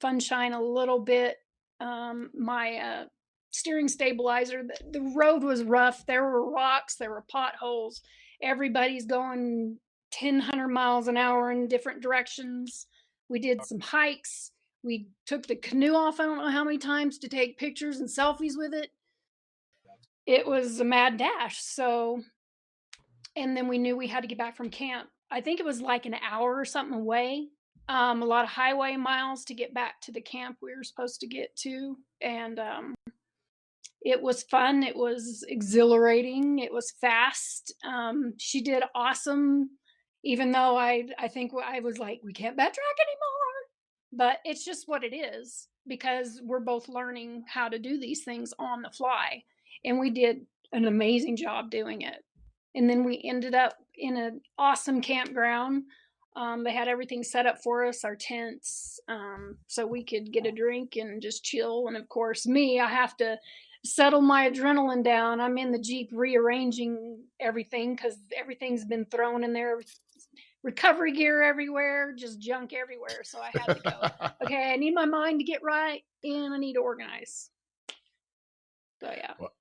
Funshine a little bit. My steering stabilizer, the road was rough. There were rocks, there were potholes. Everybody's going 100 miles an hour in different directions. We did some hikes. We took the canoe off, I don't know how many times, to take pictures and selfies with it. It was a mad dash. So, and then we knew we had to get back from camp. I think it was like an hour or something away. A lot of highway miles to get back to the camp we were supposed to get to. And it was fun. It was exhilarating. It was fast. She did awesome, even though I think I was like, we can't backtrack anymore. But it's just what it is because we're both learning how to do these things on the fly. And we did an amazing job doing it. And then we ended up in an awesome campground. They had everything set up for us, our tents, so we could get a drink and just chill. And of course, I have to settle my adrenaline down. I'm in the Jeep rearranging everything because everything's been thrown in there. Recovery gear everywhere, just junk everywhere. So I had to go, okay, I need my mind to get right and I need to organize. So yeah. Well,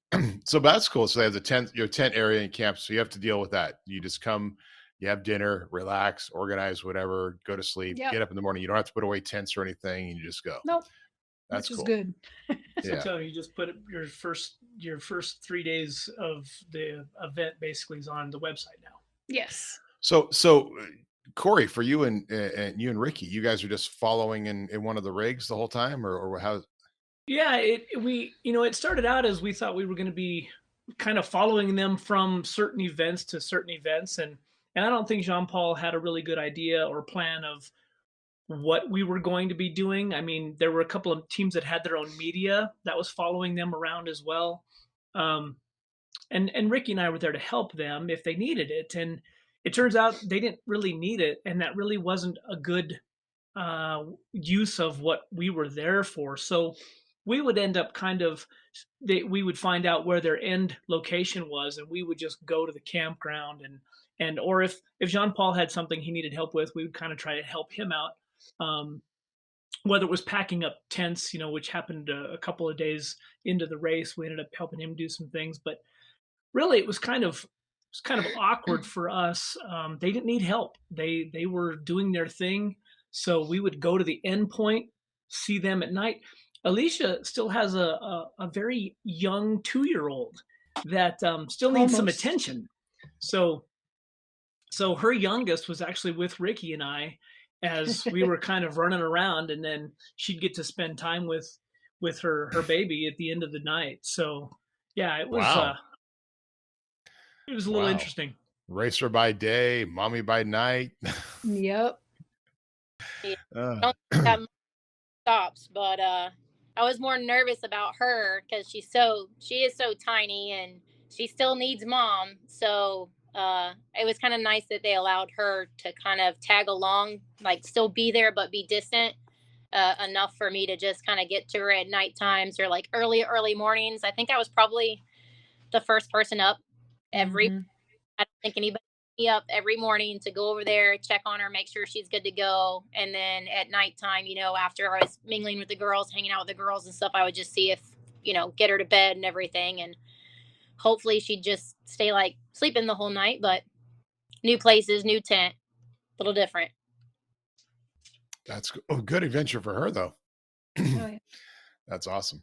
so that's cool. So they have your tent area in camp. So you have to deal with that. You just come, you have dinner, relax, organize, whatever, go to sleep, get up in the morning. You don't have to put away tents or anything. You just go. Nope. That's which cool. is good. So tell me, you just put your first 3 days of the event basically is on the website now. Yes. So Corey, for you and you and Rickie, you guys are just following in one of the rigs the whole time, or how? Yeah, it started out as we thought we were going to be kind of following them from certain events to certain events, and I don't think Jean-Paul had a really good idea or plan of what we were going to be doing. I mean, there were a couple of teams that had their own media that was following them around as well, and Rickie and I were there to help them if they needed it, and it turns out they didn't really need it, and that really wasn't a good use of what we were there for. So we would end up we would find out where their end location was, and we would just go to the campground or if Jean Paul had something he needed help with, we would kind of try to help him out. Whether it was packing up tents, which happened a couple of days into the race, we ended up helping him do some things, but really it was kind of awkward for us. They didn't need help. They were doing their thing. So we would go to the end point, see them at night. Alicia still has a very young 2-year-old that still needs some attention. So her youngest was actually with Rickie and I as we were kind of running around, and then she'd get to spend time with her baby at the end of the night. So yeah, it was it was a little interesting. Racer by day, mommy by night. Yep. I don't think that much stops, but I was more nervous about her because she is so tiny and she still needs mom. So it was kind of nice that they allowed her to kind of tag along, like still be there but be distant enough for me to just kind of get to her at night times or like early mornings. I think I was probably the first person up I don't think anybody me up every morning to go over there, check on her, make sure she's good to go. And then at nighttime, after I was mingling with the girls, hanging out with the girls and stuff, I would just see if, get her to bed and everything. And hopefully she'd just stay like sleeping the whole night, but new places, new tent, a little different. That's a good adventure for her though. Oh, yeah. That's awesome.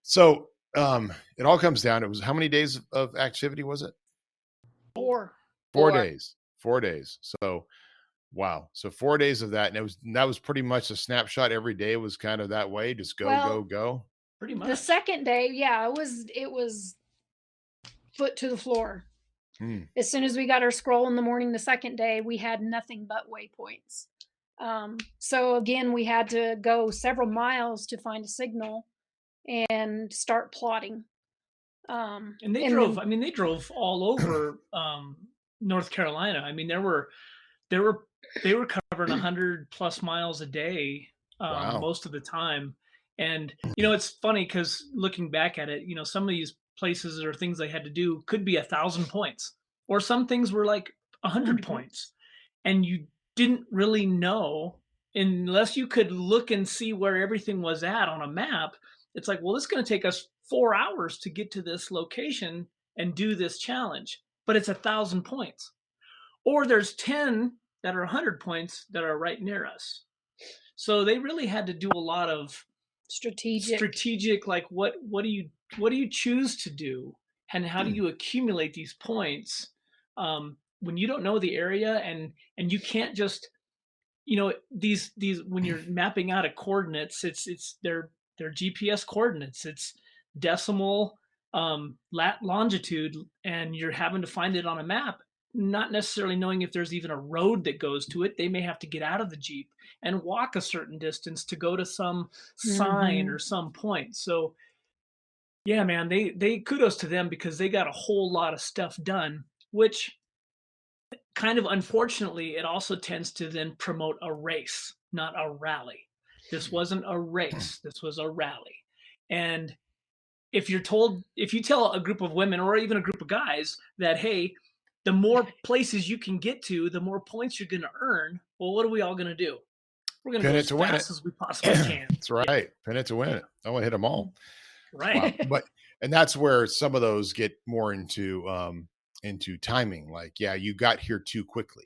So it all comes down, it was how many days of activity was it? 4 days. 4 days. So wow. So 4 days of that. And that was pretty much a snapshot. Every day was kind of that way. Just go. Pretty much. The second day, yeah, it was foot to the floor. As soon as we got our scroll in the morning, the second day, we had nothing but waypoints. So again, we had to go several miles to find a signal and start plotting. And they drove all over North Carolina. I mean, they were covering 100+ miles a day most of the time. And it's funny because looking back at it, some of these places or things they had to do could be 1,000 points, or some things were like 100 points, and you didn't really know unless you could look and see where everything was at on a map. It's like, well, it's going to take us 4 hours to get to this location and do this challenge, but it's 1,000 points. Or there's 10 that are 100 points that are right near us. So they really had to do a lot of strategic, like what do you choose to do, and how do you accumulate these points when you don't know the area, and you can't just these when you're mapping out a coordinates, it's their GPS coordinates, it's decimal, longitude, and you're having to find it on a map, not necessarily knowing if there's even a road that goes to it. They may have to get out of the Jeep and walk a certain distance to go to some sign or some point. So yeah, man, they kudos to them because they got a whole lot of stuff done, which kind of unfortunately, it also tends to then promote a race, not a rally. This wasn't a race. This was a rally. And if you tell a group of women or even a group of guys that, hey, the more places you can get to, the more points you're going to earn. Well, what are we all going to do? We're going to go as fast as we possibly can. That's right. Yeah. Pin it to win it. I want to hit them all. Right. Wow. And that's where some of those get more into timing. Like, yeah, you got here too quickly.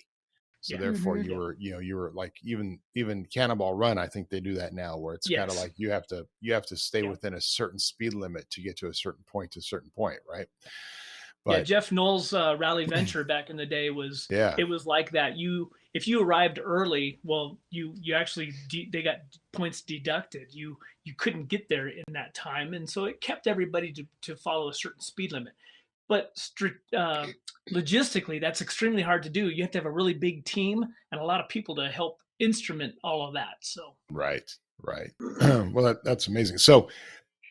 So therefore you were like, even Cannonball Run, I think they do that now, where it's kind of like you have to stay within a certain speed limit to get to a certain point, right? But Jeff Knoll's Rally Venture back in the day was it was like that. If you arrived early, well, you actually they got points deducted. You couldn't get there in that time, and so it kept everybody to follow a certain speed limit. But logistically, that's extremely hard to do. You have to have a really big team and a lot of people to help instrument all of that. So right. Well, that's amazing. So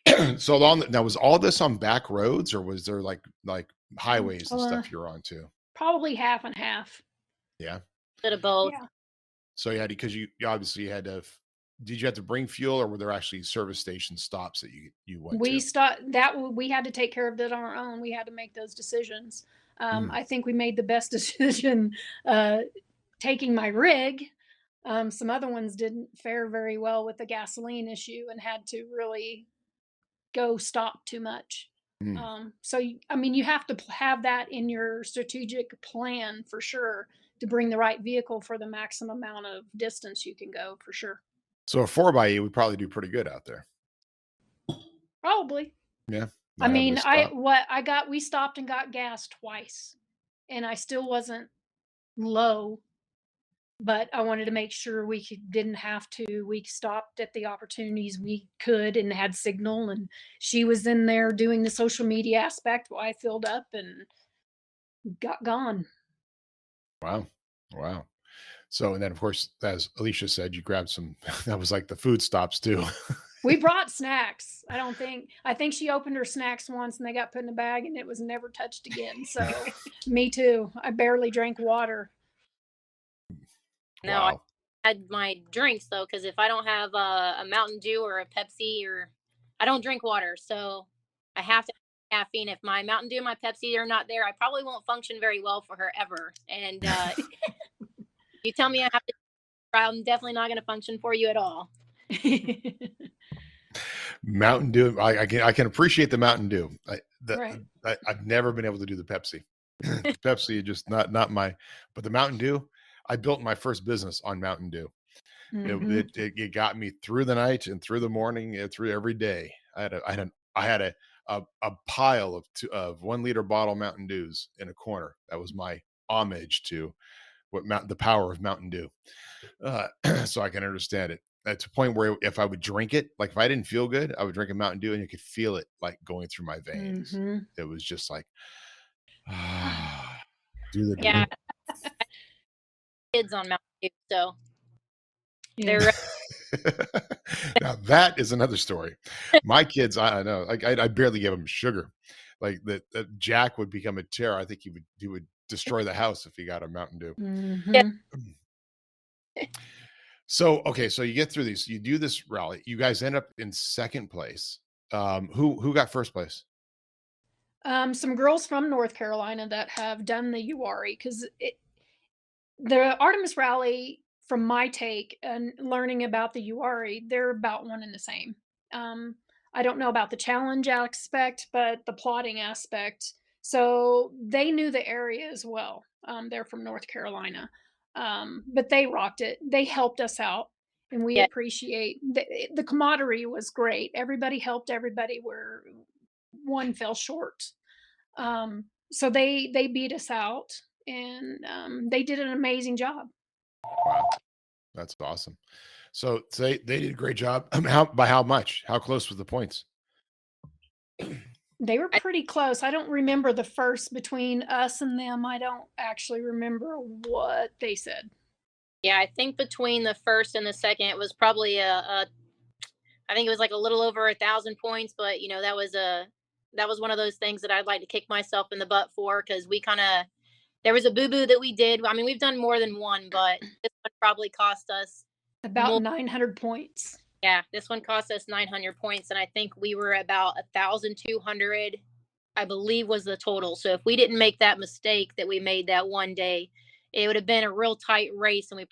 now, was all this on back roads, or was there like highways and stuff you're on too? Probably half and half. Yeah. Bit of both. Yeah. So because you obviously had to did you have to bring fuel, or were there actually service station stops that you went We to? we had to take care of that on our own. We had to make those decisions. Mm. I think we made the best decision taking my rig. Some other ones didn't fare very well with the gasoline issue and had to really go stop too much. So, I mean, you have to have that in your strategic plan for sure to bring the right vehicle for the maximum amount of distance you can go for sure. So a 4xe would probably do pretty good out there. Probably. Yeah. I Not having mean, to stop. we stopped and got gas twice and I still wasn't low, but I wanted to make sure didn't have to. We stopped at the opportunities we could and had signal, and she was in there doing the social media aspect while I filled up and got gone. Wow. So, and then of course, as Alicia said, you grabbed some, that was like the food stops too. We brought snacks. I think she opened her snacks once and they got put in a bag and it was never touched again. So me too. I barely drank water. No, Wow. I had my drinks though, because if I don't have a Mountain Dew or a Pepsi, or I don't drink water, so I have to have caffeine. If my Mountain Dew and my Pepsi are not there, I probably won't function very well for her ever. And you tell me I have to, I'm definitely not going to function for you at all. Mountain Dew. I can appreciate the Mountain Dew. Right. I've never been able to do the Pepsi. The Pepsi, just not my. But the Mountain Dew, I built my first business on Mountain Dew. Mhm. It got me through the night and through the morning, through every day. I had a pile of 1 liter bottle Mountain Dews in a corner. That was my homage to the power of Mountain Dew. So I can understand it. At a point where if I would drink it, like if I didn't feel good, I would drink a Mountain Dew and you could feel it like going through my veins. Mhm. It was just like, do the Yeah, kids on Mountain Dew, so Yeah. they're Now that is another story. My kids, I know, like I barely give them sugar. Like that Jack would become a terror. I think he would destroy the house if he got a Mountain Dew. Mhm. So okay, so you get through these, you do this rally, you guys end up in second place. Who got first place? Some girls from North Carolina that have done the URI because the Artemis Rally, from my take and learning about the URI, they're about one and the same. I don't know about the challenge aspect, but the plotting aspect. So they knew the area as well. They're from North Carolina, but they rocked it. They helped us out, and we yeah, appreciate the camaraderie was great. Everybody helped everybody where one fell short. So they beat us out, and they did an amazing job. Wow, that's awesome. So they did a great job. By how much? How close was the points? They were I, pretty close. I don't remember the first between us and them. I don't actually remember what they said. yeah. I think between the first and the second, it was probably I think it was like a little over 1,000 points, but that was one of those things that I'd like to kick myself in the butt for, because there was a boo boo that we did. I mean, we've done more than one, but this one probably cost us About more. 900 points. Yeah, this one cost us 900 points, and I think we were about 1,200, I believe, was the total. So if we didn't make that mistake that we made that one day, it would have been a real tight race, and we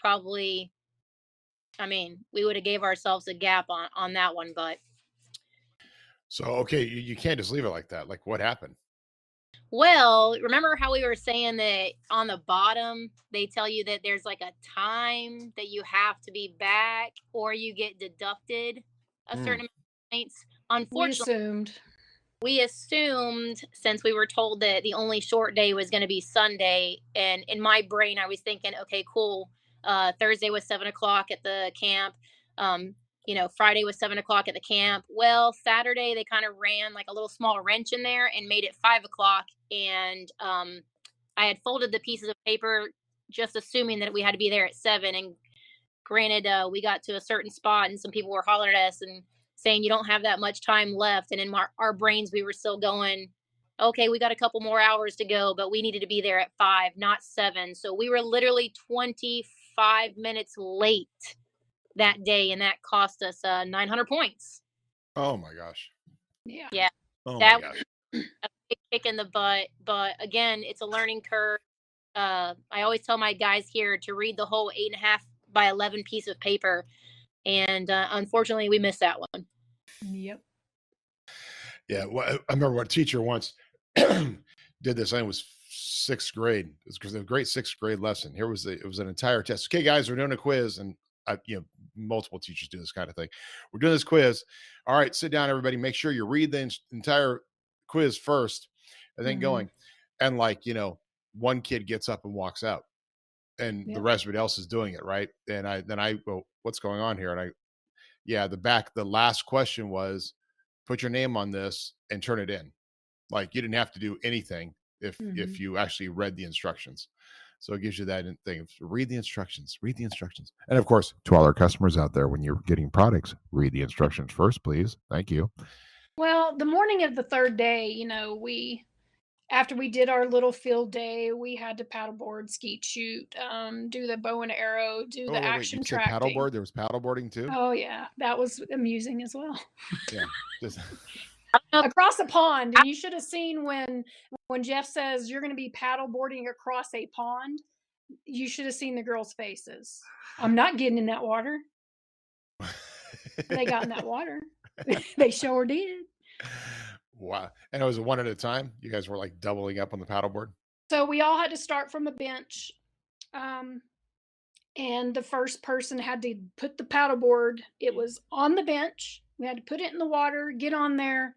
would have gave ourselves a gap on that one. But So okay, you can't just leave it like that. Like what happened? well, remember how we were saying that on the bottom they tell you that there's like a time that you have to be back, or you get deducted a certain amount of points. We Unfortunately, we assumed, since we were told that the only short day was going to be Sunday, and in my brain I was thinking, okay, cool. Thursday was 7 o'clock at the camp. Friday was 7 o'clock at the camp. Well, Saturday they kind of ran like a little small wrench in there and made it 5 o'clock. And I had folded the pieces of paper, just assuming that we had to be there at 7. And granted, we got to a certain spot and some people were hollering at us and saying you don't have that much time left. And in our brains, we were still going, okay, we got a couple more hours to go, but we needed to be there at 5, not 7. So we were literally 25 minutes late that day, and that cost us 900 points. Oh my gosh. Yeah. Yeah, Oh that my gosh. was a big kick in the butt. But again, it's a learning curve. I always tell my guys here to read the whole 8.5 by 11 piece of paper, and unfortunately, we missed that one. Yep. Yeah, well, I remember one teacher once did this. I think it was 6th grade. It was a great 6th grade lesson. It was an entire test. Okay, guys, we're doing a quiz, and multiple teachers do this kind of thing. We're doing this quiz. All right, sit down, everybody. Make sure you read the entire quiz first, and then going. And one kid gets up and walks out, and the rest of it else is doing it right. And I go, what's going on here? And the last question was, put your name on this and turn it in. Like, you didn't have to do anything if you actually read the instructions. So it gives you that thing. Read the instructions. And of course, to all our customers out there, when you're getting products, read the instructions first, please. Thank you. Well, the morning of the third day, after we did our little field day, we had to paddleboard, skeet shoot, do the bow and arrow, do the action tracking. Paddleboard? There was paddleboarding too? Oh yeah, that was amusing as well. Yeah. Across the pond, and you should have seen when Jeff says you're going to be paddleboarding across a pond. You should have seen the girls' faces. I'm not getting in that water. They got in that water. They sure did. Wow. And it was one at a time? You guys were like doubling up on the paddleboard? So we all had to start from a bench. And the first person had to put the paddleboard. It was on the bench. We had to put it in the water, get on there,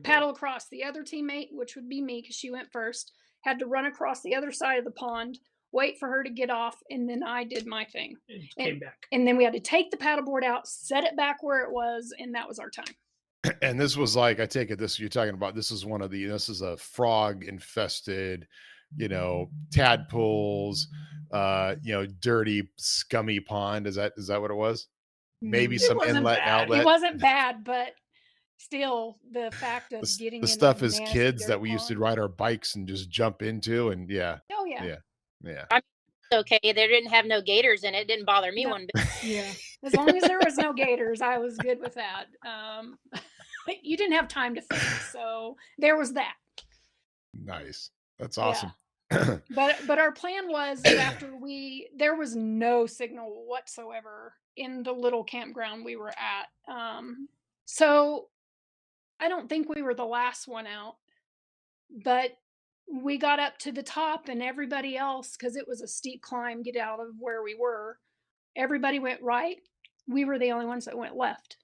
paddle across. The other teammate, which would be me because she went first, had to run across the other side of the pond, wait for her to get off, and then I did my thing. And came back. And then we had to take the paddleboard out, set it back where it was, and that was our time. And this was like, I take it you're talking about, this is this is a frog infested, tadpoles, dirty, scummy pond. Is that what it was? Maybe some inlet and outlet. It wasn't bad, but still the fact of getting the in stuff as kids that we pond. used to ride our bikes and just jump into, and yeah. I mean, okay, they didn't have no gators in it. It didn't bother me one bit. Yeah, as long as there was no gators, I was good with that. You didn't have time to think, so there was that. Nice. That's awesome. Yeah. But our plan was that after there was no signal whatsoever in the little campground we were at. So I don't think we were the last one out, but we got up to the top, and everybody else, because it was a steep climb, get out of where we were. Everybody went right. We were the only ones that went left.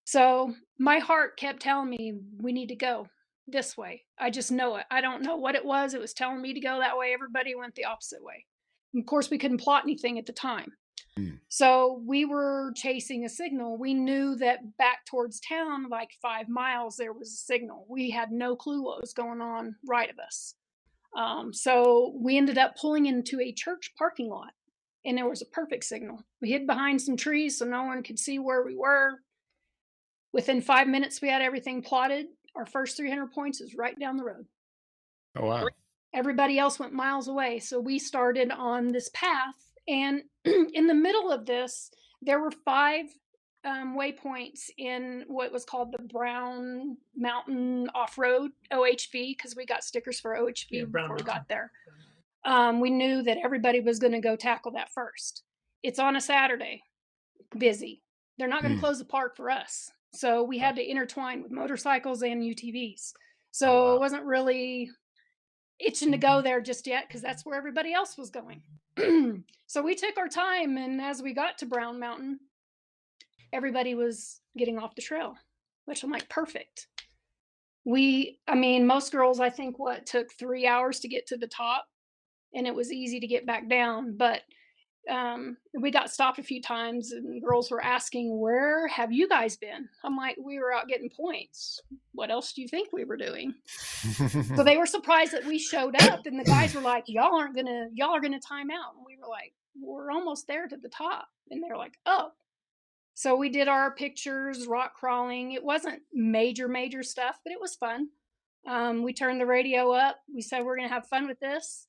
So my heart kept telling me, we need to go this way. I just know it. I don't know what it was. It was telling me to go that way. Everybody went the opposite way. And of course, we couldn't plot anything at the time. So we were chasing a signal. We knew that back towards town, like 5 miles, there was a signal. We had no clue what was going on right of us. So we ended up pulling into a church parking lot, and there was a perfect signal. We hid behind some trees so no one could see where we were. Within 5 minutes, we had everything plotted. Our first 300 points is right down the road. Oh, wow. Everybody else went miles away. So we started on this path. And in the middle of this, there were 5 waypoints in what was called the Brown Mountain Off-Road OHV, because we got stickers for OHV before we got there. We knew that everybody was going to go tackle that first. It's on a Saturday, busy. They're not going to close the park for us. So we had to intertwine with motorcycles and UTVs. So It wasn't really itching to go there just yet, because that's where everybody else was going. So we took our time, and as we got to Brown Mountain, everybody was getting off the trail, which I'm like, perfect. Most girls, I think, took 3 hours to get to the top, and it was easy to get back down. But we got stopped a few times, and girls were asking, where have you guys been? I'm like, we were out getting points. What else do you think we were doing? So they were surprised that we showed up, and the guys were like, y'all are gonna time out. And we were like, we're almost there to the top. And they're like, oh. So we did our pictures, rock crawling. It wasn't major stuff, but it was fun. We turned the radio up. We said, we're gonna have fun with this.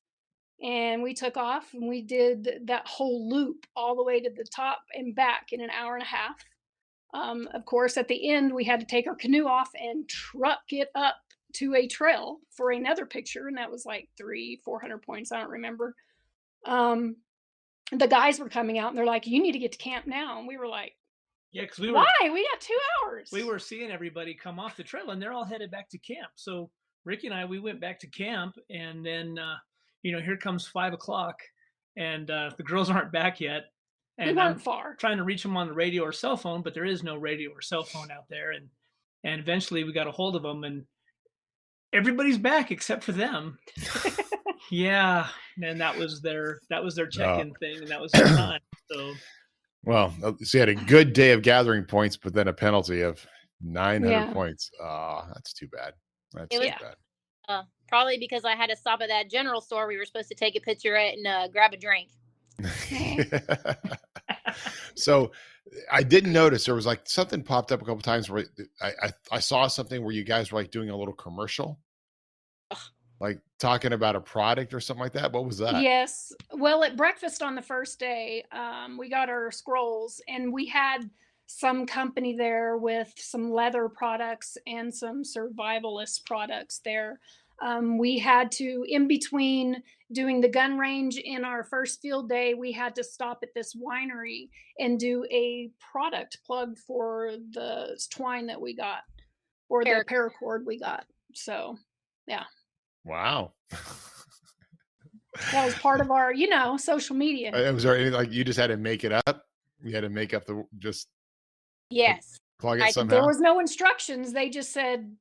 And we took off and we did that whole loop all the way to the top and back in an hour and a half. Of course, at the end, we had to take our canoe off and truck it up to a trail for another picture. And that was like 400 points. I don't remember. The guys were coming out and they're like, you need to get to camp now. And we were like, Yeah, because we why? We got 2 hours. We were seeing everybody come off the trail and they're all headed back to camp. So Rickie and I, we went back to camp, and then here comes 5 o'clock, and the girls aren't back yet. we And weren't I'm far. trying to reach them on the radio or cell phone, but there is no radio or cell phone out there. And eventually we got a hold of them, and everybody's back except for them. Yeah, and that was their check-in thing, and that was their time. So, Well, so you had a good day of gathering points, but then a penalty of 900 Yeah. points. That's too bad. That's It was- too bad. Probably because I had to stop at that general store we were supposed to take a picture at and grab a drink. So I didn't notice there was like something popped up a couple times where I saw something where you guys were like doing a little commercial, like talking about a product or something like that. What was that? Yes. Well, at breakfast on the first day, we got our scrolls, and we had some company there with some leather products and some survivalist products there. We had to, in between doing the gun range in our first field day, we had to stop at this winery and do a product plug for the twine that we got, or the paracord we got. So, yeah. Wow. That was part of our, social media. Was there anything like you just had to make it up? You had to make up Yes. plug it There somehow? There was no instructions. They just said,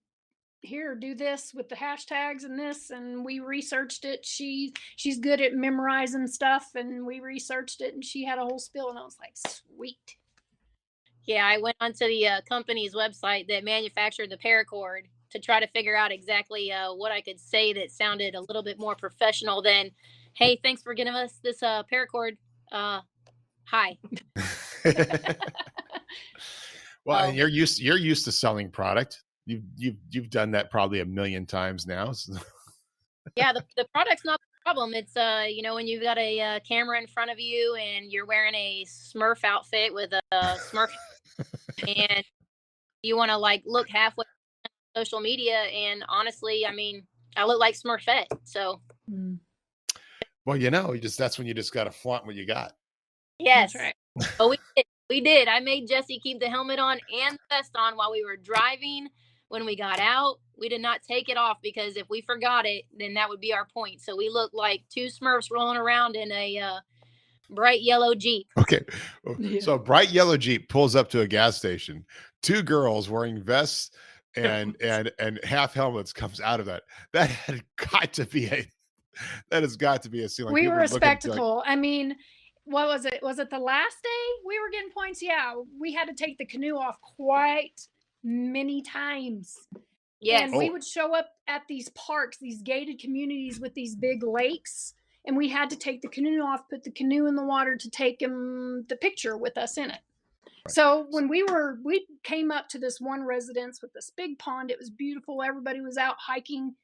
here, do this with the hashtags and this, and we researched it. She's good at memorizing stuff, and we researched it, and she had a whole spiel, and I was like, sweet. Yeah, I went onto the company's website that manufactured the paracord to try to figure out exactly what I could say that sounded a little bit more professional than, hey, thanks for giving us this paracord. Hi. Well, and you're used to selling product. You've done that probably a million times now. So. Yeah, the product's not the problem. It's when you've got a camera in front of you and you're wearing a Smurf outfit with a Smurf and you want to like look halfway on social media, and honestly, I mean, I look like Smurfette. So Well, that's when you just got to flaunt what you got. yes. That's right. But we did. I made Jessy keep the helmet on and the vest on while we were driving. When we got out, we did not take it off because if we forgot it, then that would be our point. So we looked like two Smurfs rolling around in a bright yellow Jeep. Okay. Yeah. So bright yellow Jeep pulls up to a gas station. Two girls wearing vests and half helmets comes out of that. That has got to be a scene. Like We people were a looking to, like, spectacle. I mean, what was it? Was it the last day we were getting points? Yeah, we had to take the canoe off quite many times. Yes. And we would show up at these parks, these gated communities with these big lakes, and we had to take the canoe off, put the canoe in the water to take the picture with us in it. Right. So when we came up to this one residence with this big pond, it was beautiful. Everybody was out hiking.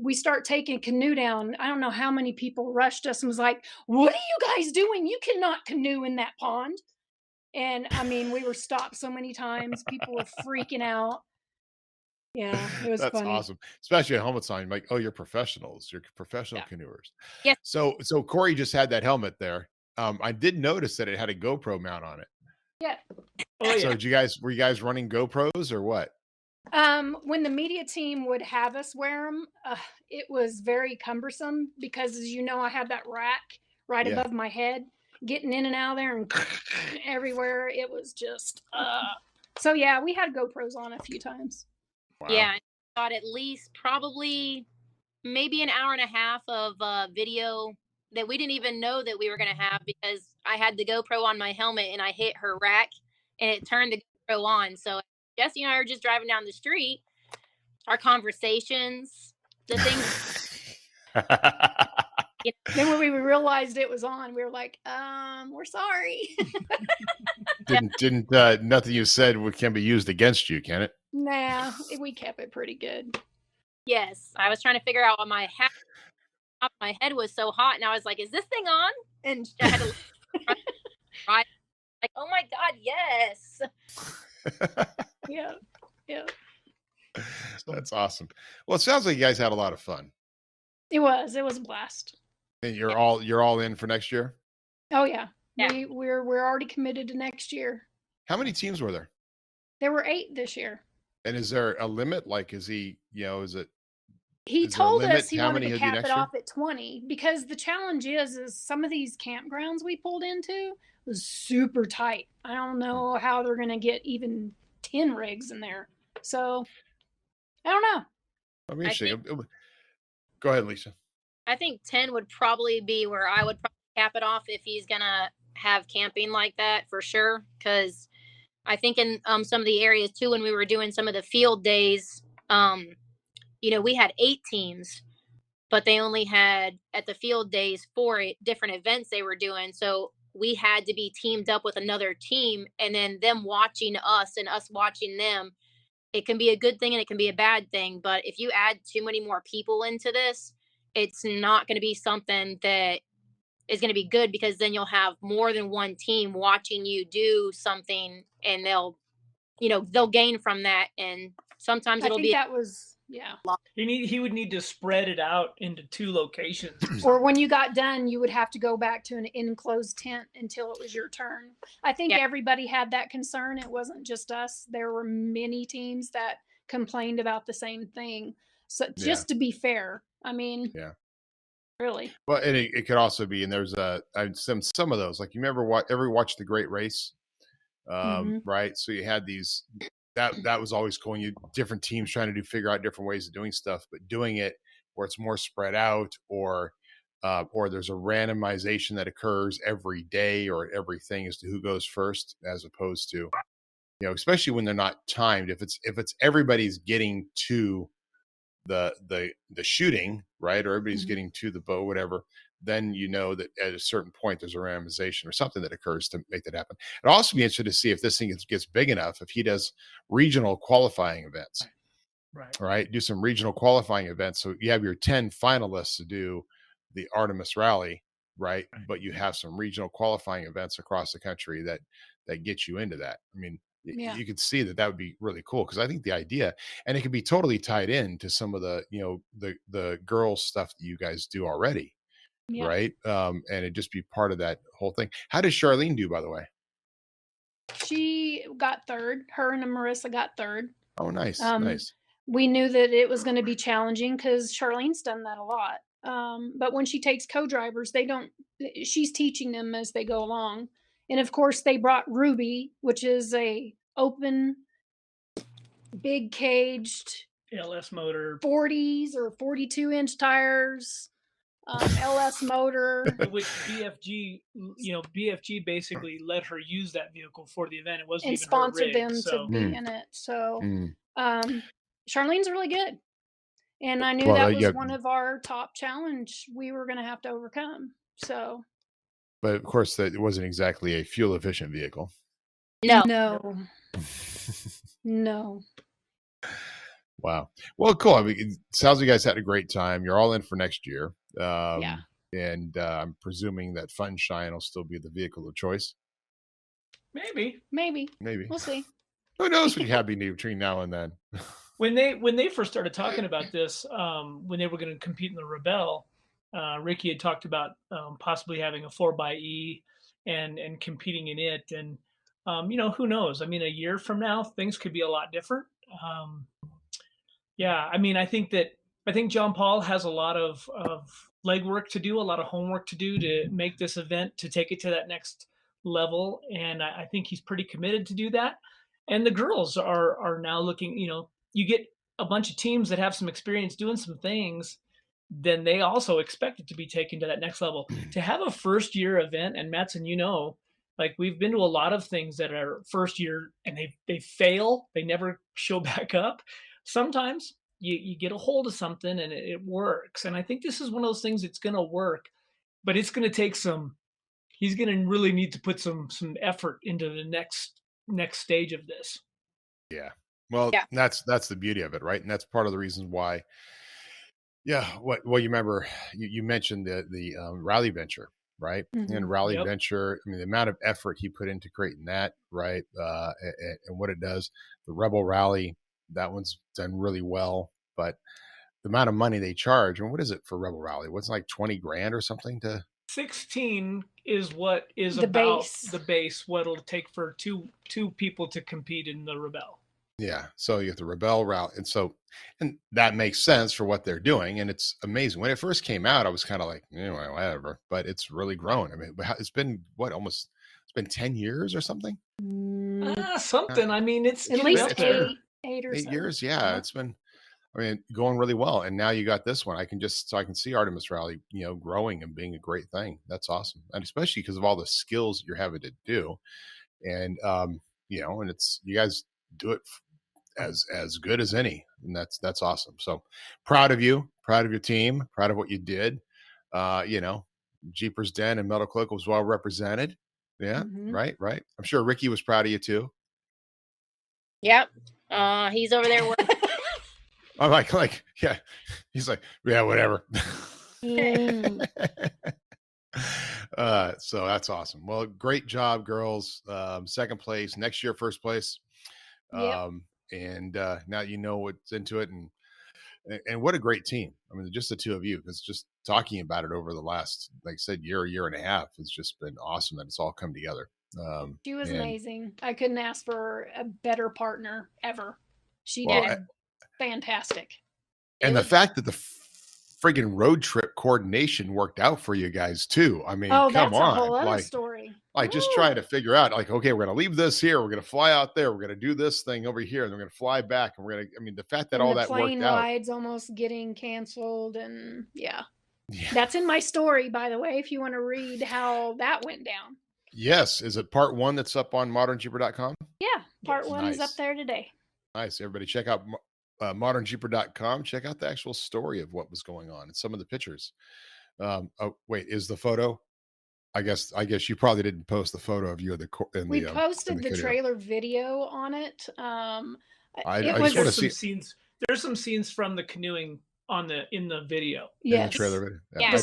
We start taking canoe down. I don't know how many people rushed us and was like, what are you guys doing? You cannot canoe in that pond. And I mean, we were stopped so many times. People were freaking out. Yeah, it was That's funny. awesome. Especially a helmet sign, like, oh, you're professionals. You're professional canoers. Yes. So Corey just had that helmet there. I did notice that it had a GoPro mount on it. Yeah. Oh yeah. So were you guys running GoPros or what? When the media team would have us wear them, it was very cumbersome because, as you know, I had that rack right above my head, getting in and out of there and everywhere. It was just, so yeah, we had GoPros on a few times. Wow. Yeah, I got at least probably maybe an hour and a half of video that we didn't even know that we were going to have because I had the GoPro on my helmet and I hit her rack and it turned the GoPro on. So Jessy and I are just driving down the street, our conversations, the things. Then when we realized it was on, we were like, we're sorry. Didn't nothing you said can be used against you, can it? Nah, we kept it pretty good. Yes, I was trying to figure out what my hat top of my head was so hot, and I was like, "Is this thing on?" And I had to right, like, "Oh my god, yes!" Yeah. Yeah. That's awesome. Well, it sounds like you guys had a lot of fun, It was a blast. and you're all in for next year. Oh yeah. Yeah. We're already committed to next year. How many teams were there? There were 8 this year. And is there a limit? Like, is he, is it, He is there a told limit us he how wanted many to he'll do cap next it year? off at 20 because the challenge is some of these campgrounds we pulled into was super tight. I don't know how they're going to get even 10 rigs in there. So I don't know. That'd be interesting. Go ahead, Lisa. I think 10 would probably be where I would probably cap it off if he's gonna have camping like that for sure. Because I think in some of the areas too, when we were doing some of the field days, we had 8 teams, but they only had at the field days 4 different events they were doing. So we had to be teamed up with another team, and then them watching us and us watching them. It can be a good thing and it can be a bad thing. But if you add too many more people into this, it's not going to be something that is going to be good, because then you'll have more than one team watching you do something, and they'll gain from that. And sometimes I it'll think be that was, yeah. He would need to spread it out into 2 locations. Or when you got done, you would have to go back to an enclosed tent until it was your turn. I think Yeah. everybody had that concern. It wasn't just us. There were many teams that complained about the same thing. So just to be fair, I mean, Yeah. really. Well, and it could also be, and there's some of those, like, you remember watch The Great Race, right? So you had these, that was always cool. You different teams trying to figure out different ways of doing stuff, but doing it where it's more spread out, or there's a randomization that occurs every day or everything as to who goes first, as opposed to, especially when they're not timed. If it's everybody's getting to the shooting, right, or everybody's getting to the bow, whatever, then that at a certain point there's a randomization or something that occurs to make that happen. It'd also be interesting to see if this thing gets big enough, if he does regional qualifying events, right? Do some regional qualifying events, so you have your 10 finalists to do the Artemis Rally, right? But you have some regional qualifying events across the country that get you into that. I mean, you could see that would be really cool, because I think the idea, and it could be totally tied in to some of the the girls stuff that you guys do already, right? And it just be part of that whole thing. How did Charlene do, by the way? She got 3rd. Her and Marissa got 3rd. Oh, nice. Nice. We knew that it was going to be challenging because Charlene's done that a lot. But when she takes co-drivers, she's teaching them as they go along. And of course they brought Ruby, which is a open, big caged LS motor, 40s or 42-inch tires, LS motor. Which BFG basically let her use that vehicle for the event. It wasn't and even sponsored her rig, them so. to be in it. So Charlene's really good. And I knew Well, that was one of our top challenge we were going to have to overcome. So, but of course, that it wasn't exactly a fuel efficient vehicle. No. Wow. Well, cool. I mean, it sounds like you guys had a great time. You're all in for next year. And I'm presuming that Funshine will still be the vehicle of choice. Maybe. We'll see. Who knows what you have between now and then? When they first started talking about this, when they were going to compete in the Rebel, Rickie had talked about possibly having a 4xe and competing in it. And, who knows? I mean, a year from now, things could be a lot different. I mean, I think John Paul has a lot of legwork to do, a lot of homework to do to make this event, to take it to that next level. And I think he's pretty committed to do that. And the girls are now looking, you get a bunch of teams that have some experience doing some things, then they also expect it to be taken to that next level. To have a first year event, and Mattson, like, we've been to a lot of things that are first year and they fail, they never show back up. Sometimes you get a hold of something and it works. And I think this is one of those things that's going to work, but it's going to take he's going to really need to put some effort into the next stage of this. Yeah. Well, that's the beauty of it, right? And that's part of the reasons why, Yeah. Well, you remember you mentioned the Rally Venture, right? And Rally Yep. Venture, I mean, the amount of effort he put into creating that, right? And what it does, the Rebel Rally, that one's done really well, but the amount of money they charge, and what is it for Rebel Rally? What's like 20 grand or something to? 16 is what is The about base. the base, what it'll take for two people to compete in the Rebel. Yeah. So you have the Rebel Rally. And that makes sense for what they're doing. And it's amazing. When it first came out, I was kind of like, anyway, whatever, but it's really grown. I mean, it's been it's been 10 years or something. Something. I mean, it's At getting least up there. eight or 8 so. years. Yeah. It's been, I mean, going really well. And now you got this one. I can see Artemis Rally, growing and being a great thing. That's awesome. And especially because of all the skills you're having to do. And, and it's, you guys do it as good as any. And that's awesome. So proud of you, proud of your team, proud of what you did. Jeepers Den and MetalCloak was well represented. Yeah. Right. I'm sure Rickie was proud of you too. Yep. He's over there working. I'm like, yeah. He's like, yeah, whatever. So that's awesome. Well, great job, girls. Second place, next year, first place. Yep. And now you know what's into it, and what a great team. I mean, just the two of you, because just talking about it over the last, like I said, year and a half, it's just been awesome that it's all come together. She was amazing. I couldn't ask for a better partner ever. She Well, did fantastic. And the fact that the friggin' road trip coordination worked out for you guys too. I mean, come that's on. a whole other story. Like just trying to figure out, like, okay, we're going to leave this here. We're going to fly out there. We're going to do this thing over here. And we're going to fly back. And the fact that and all the that worked plane out. rides almost getting canceled. And yeah, that's in my story, by the way, if you want to read how that went down. Yes. Is it part 1 that's up on modernjeeper.com? Yeah. Part 1 is up there today. Nice. Everybody check out modernjeeper.com. Check out the actual story of what was going on and some of the pictures. Oh, wait, is the photo? I guess you probably didn't post the photo of you We posted the trailer video on it. I just want to see scenes. There's some scenes from the canoeing in the video. Yes. In the trailer video. Yeah.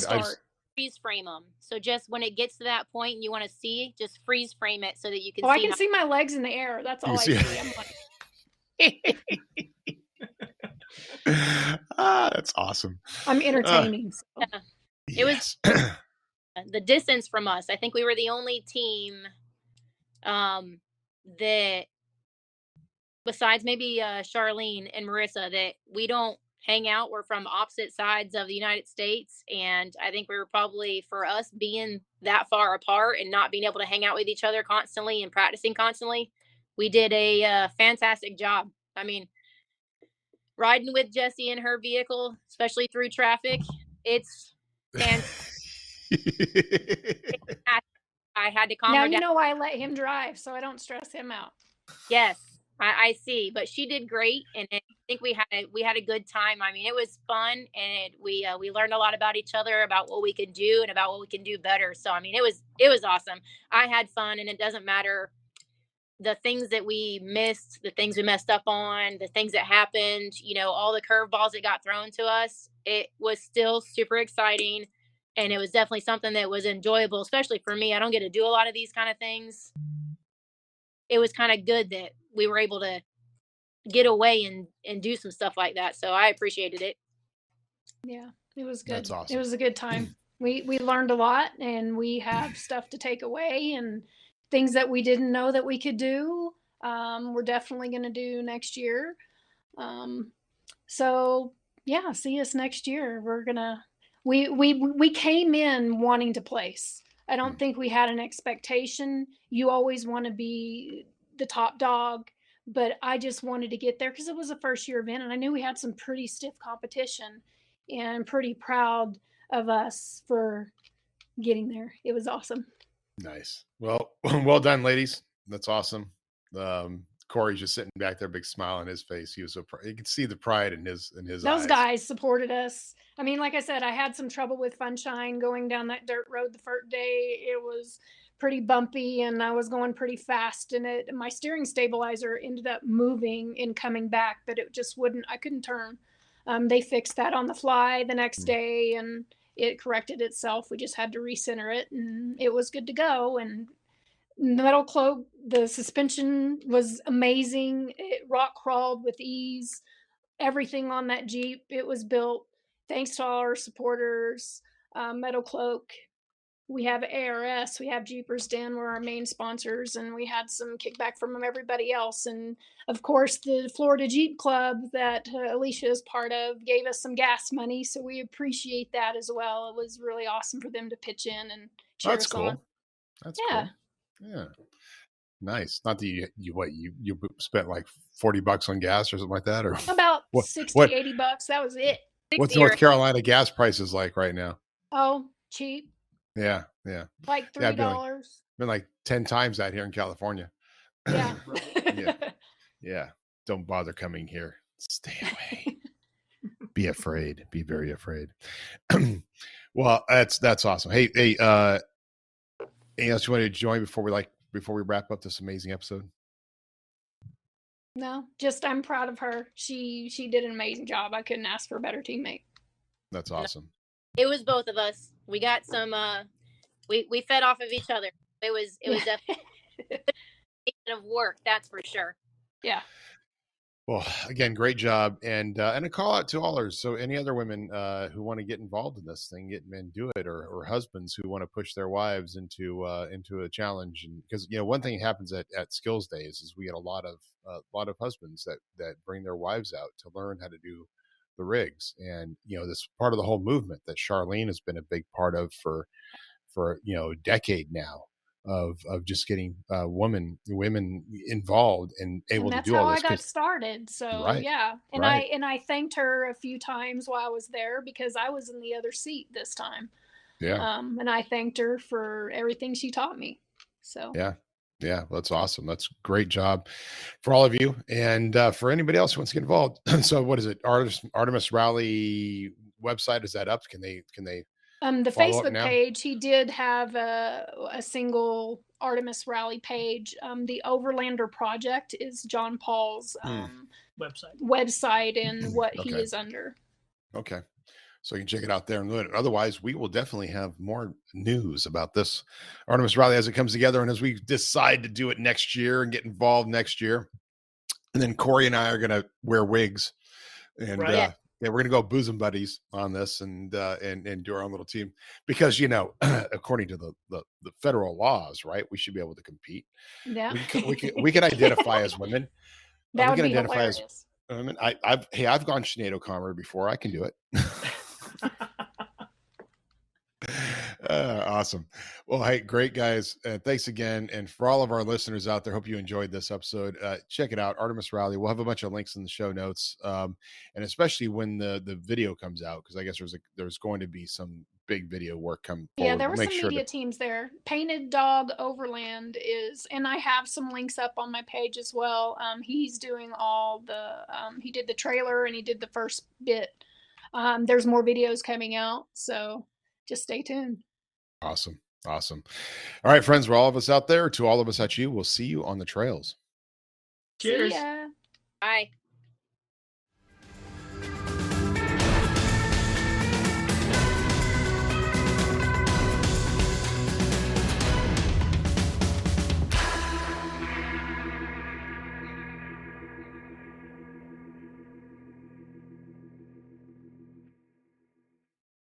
Freeze frame them. So just when it gets to that point and you want to see, just freeze frame it so that you can see. I can see my legs in the air. That's all I see. I'm like, that's awesome. I'm entertaining. Yeah. It was the distance from us. I think we were the only team that, besides maybe Charlene and Marissa, that we don't hang out. We're from opposite sides of the United States. And I think we were probably, for us being that far apart and not being able to hang out with each other constantly and practicing constantly, we did a fantastic job. I mean, riding with Jessy in her vehicle, especially through traffic, it's fantastic. I had to calm her down. Now you know why I let him drive, so I don't stress him out. Yes, I see. But she did great, and I think we had a good time. I mean, it was fun, and we learned a lot about each other, about what we could do, and about what we can do better. So I mean, it was awesome. I had fun, and it doesn't matter the things that we missed, the things we messed up on, the things that happened, all the curveballs that got thrown to us. It was still super exciting. And it was definitely something that was enjoyable, especially for me. I don't get to do a lot of these kind of things. It was kind of good that we were able to get away and do some stuff like that. So I appreciated it. Yeah, it was good. That's awesome. It was a good time. We learned a lot, and we have stuff to take away and things that we didn't know that we could do. We're definitely going to do next year. So yeah, see us next year. We're going to, we came in wanting to place. I don't think we had an expectation. You always want to be the top dog, but I just wanted to get there because it was a first year event, and I knew we had some pretty stiff competition, and pretty proud of us for getting there. It was awesome. Nice. Well, well done, ladies. That's awesome. Corey's just sitting back there, big smile on his face. He was so proud. You could see the pride in his Those eyes. guys supported us. I mean, like I said, I had some trouble with Funshine going down that dirt road the first day. It was pretty bumpy, and I was going pretty fast, and my steering stabilizer ended up moving and coming back, but it just wouldn't. I couldn't turn. They fixed that on the fly the next day, and it corrected itself. We just had to recenter it, and it was good to go. And MetalCloak, the suspension was amazing. It rock crawled with ease. Everything on that Jeep, it was built thanks to all our supporters. MetalCloak, we have ARS, we have Jeepers Den, were our main sponsors, and we had some kickback from everybody else. And of course, the Florida Jeep Club that Alicia is part of gave us some gas money, so we appreciate that as well. It was really awesome for them to pitch in and cheer us on. That's cool. Yeah. Nice. Not that you spent like $40 on gas or something like that, or about 80 bucks. That was it. What's North Carolina gas prices like right now? Oh, cheap. Yeah. Like $3. Been like 10 times that here in California. Yeah. Yeah. Don't bother coming here. Stay away. Be afraid. Be very afraid. Well, that's awesome. Hey, anything else you want to join before we wrap up this amazing episode? No, just I'm proud of her. She did an amazing job. I couldn't ask for a better teammate. That's awesome. It was both of us. We got some we fed off of each other. It was definitely of work, that's for sure. Yeah. Well, again, great job, and a call out to all ours. So, any other women who want to get involved in this thing, get men do it, or husbands who want to push their wives into a challenge, and because one thing happens at Skills Days is we get a lot of husbands that bring their wives out to learn how to do the rigs, and this part of the whole movement that Charlene has been a big part of for a decade now. Of just getting women involved and able to do all this. That's how I got started. So yeah, and I thanked her a few times while I was there because I was in the other seat this time. Yeah. And I thanked her for everything she taught me. So yeah, well, that's awesome. That's great job for all of you, and for anybody else who wants to get involved. So what is it? Artemis Rally website, is that up? Can they? The Facebook page, he did have a single Artemis Rally page. The Overlander Project is John Paul's website and what he is under. Okay. So you can check it out there and learn it. Otherwise, we will definitely have more news about this Artemis Rally as it comes together and as we decide to do it next year and get involved next year. And then Corey and I are going to wear wigs and we're going to go bosom buddies on this and do our own little team because, according to the federal laws, right, we should be able to compete. Yeah. We can identify as women. That would be hilarious. As women. I've gone Sinead O'Connor before. I can do it. Awesome. Well, hey, great guys. Thanks again. And for all of our listeners out there, hope you enjoyed this episode. Check it out, Artemis Rally. We'll have a bunch of links in the show notes. And especially when the video comes out, because I guess there's going to be some big video work come forward. Yeah, there were some media teams there. Painted Dog Overland is, and I have some links up on my page as well. He's doing all the, he did the trailer and he did the first bit. There's more videos coming out, so just stay tuned. Awesome. All right, friends, for all of us out there, to all of us at you, we'll see you on the trails. Cheers. See ya. Bye.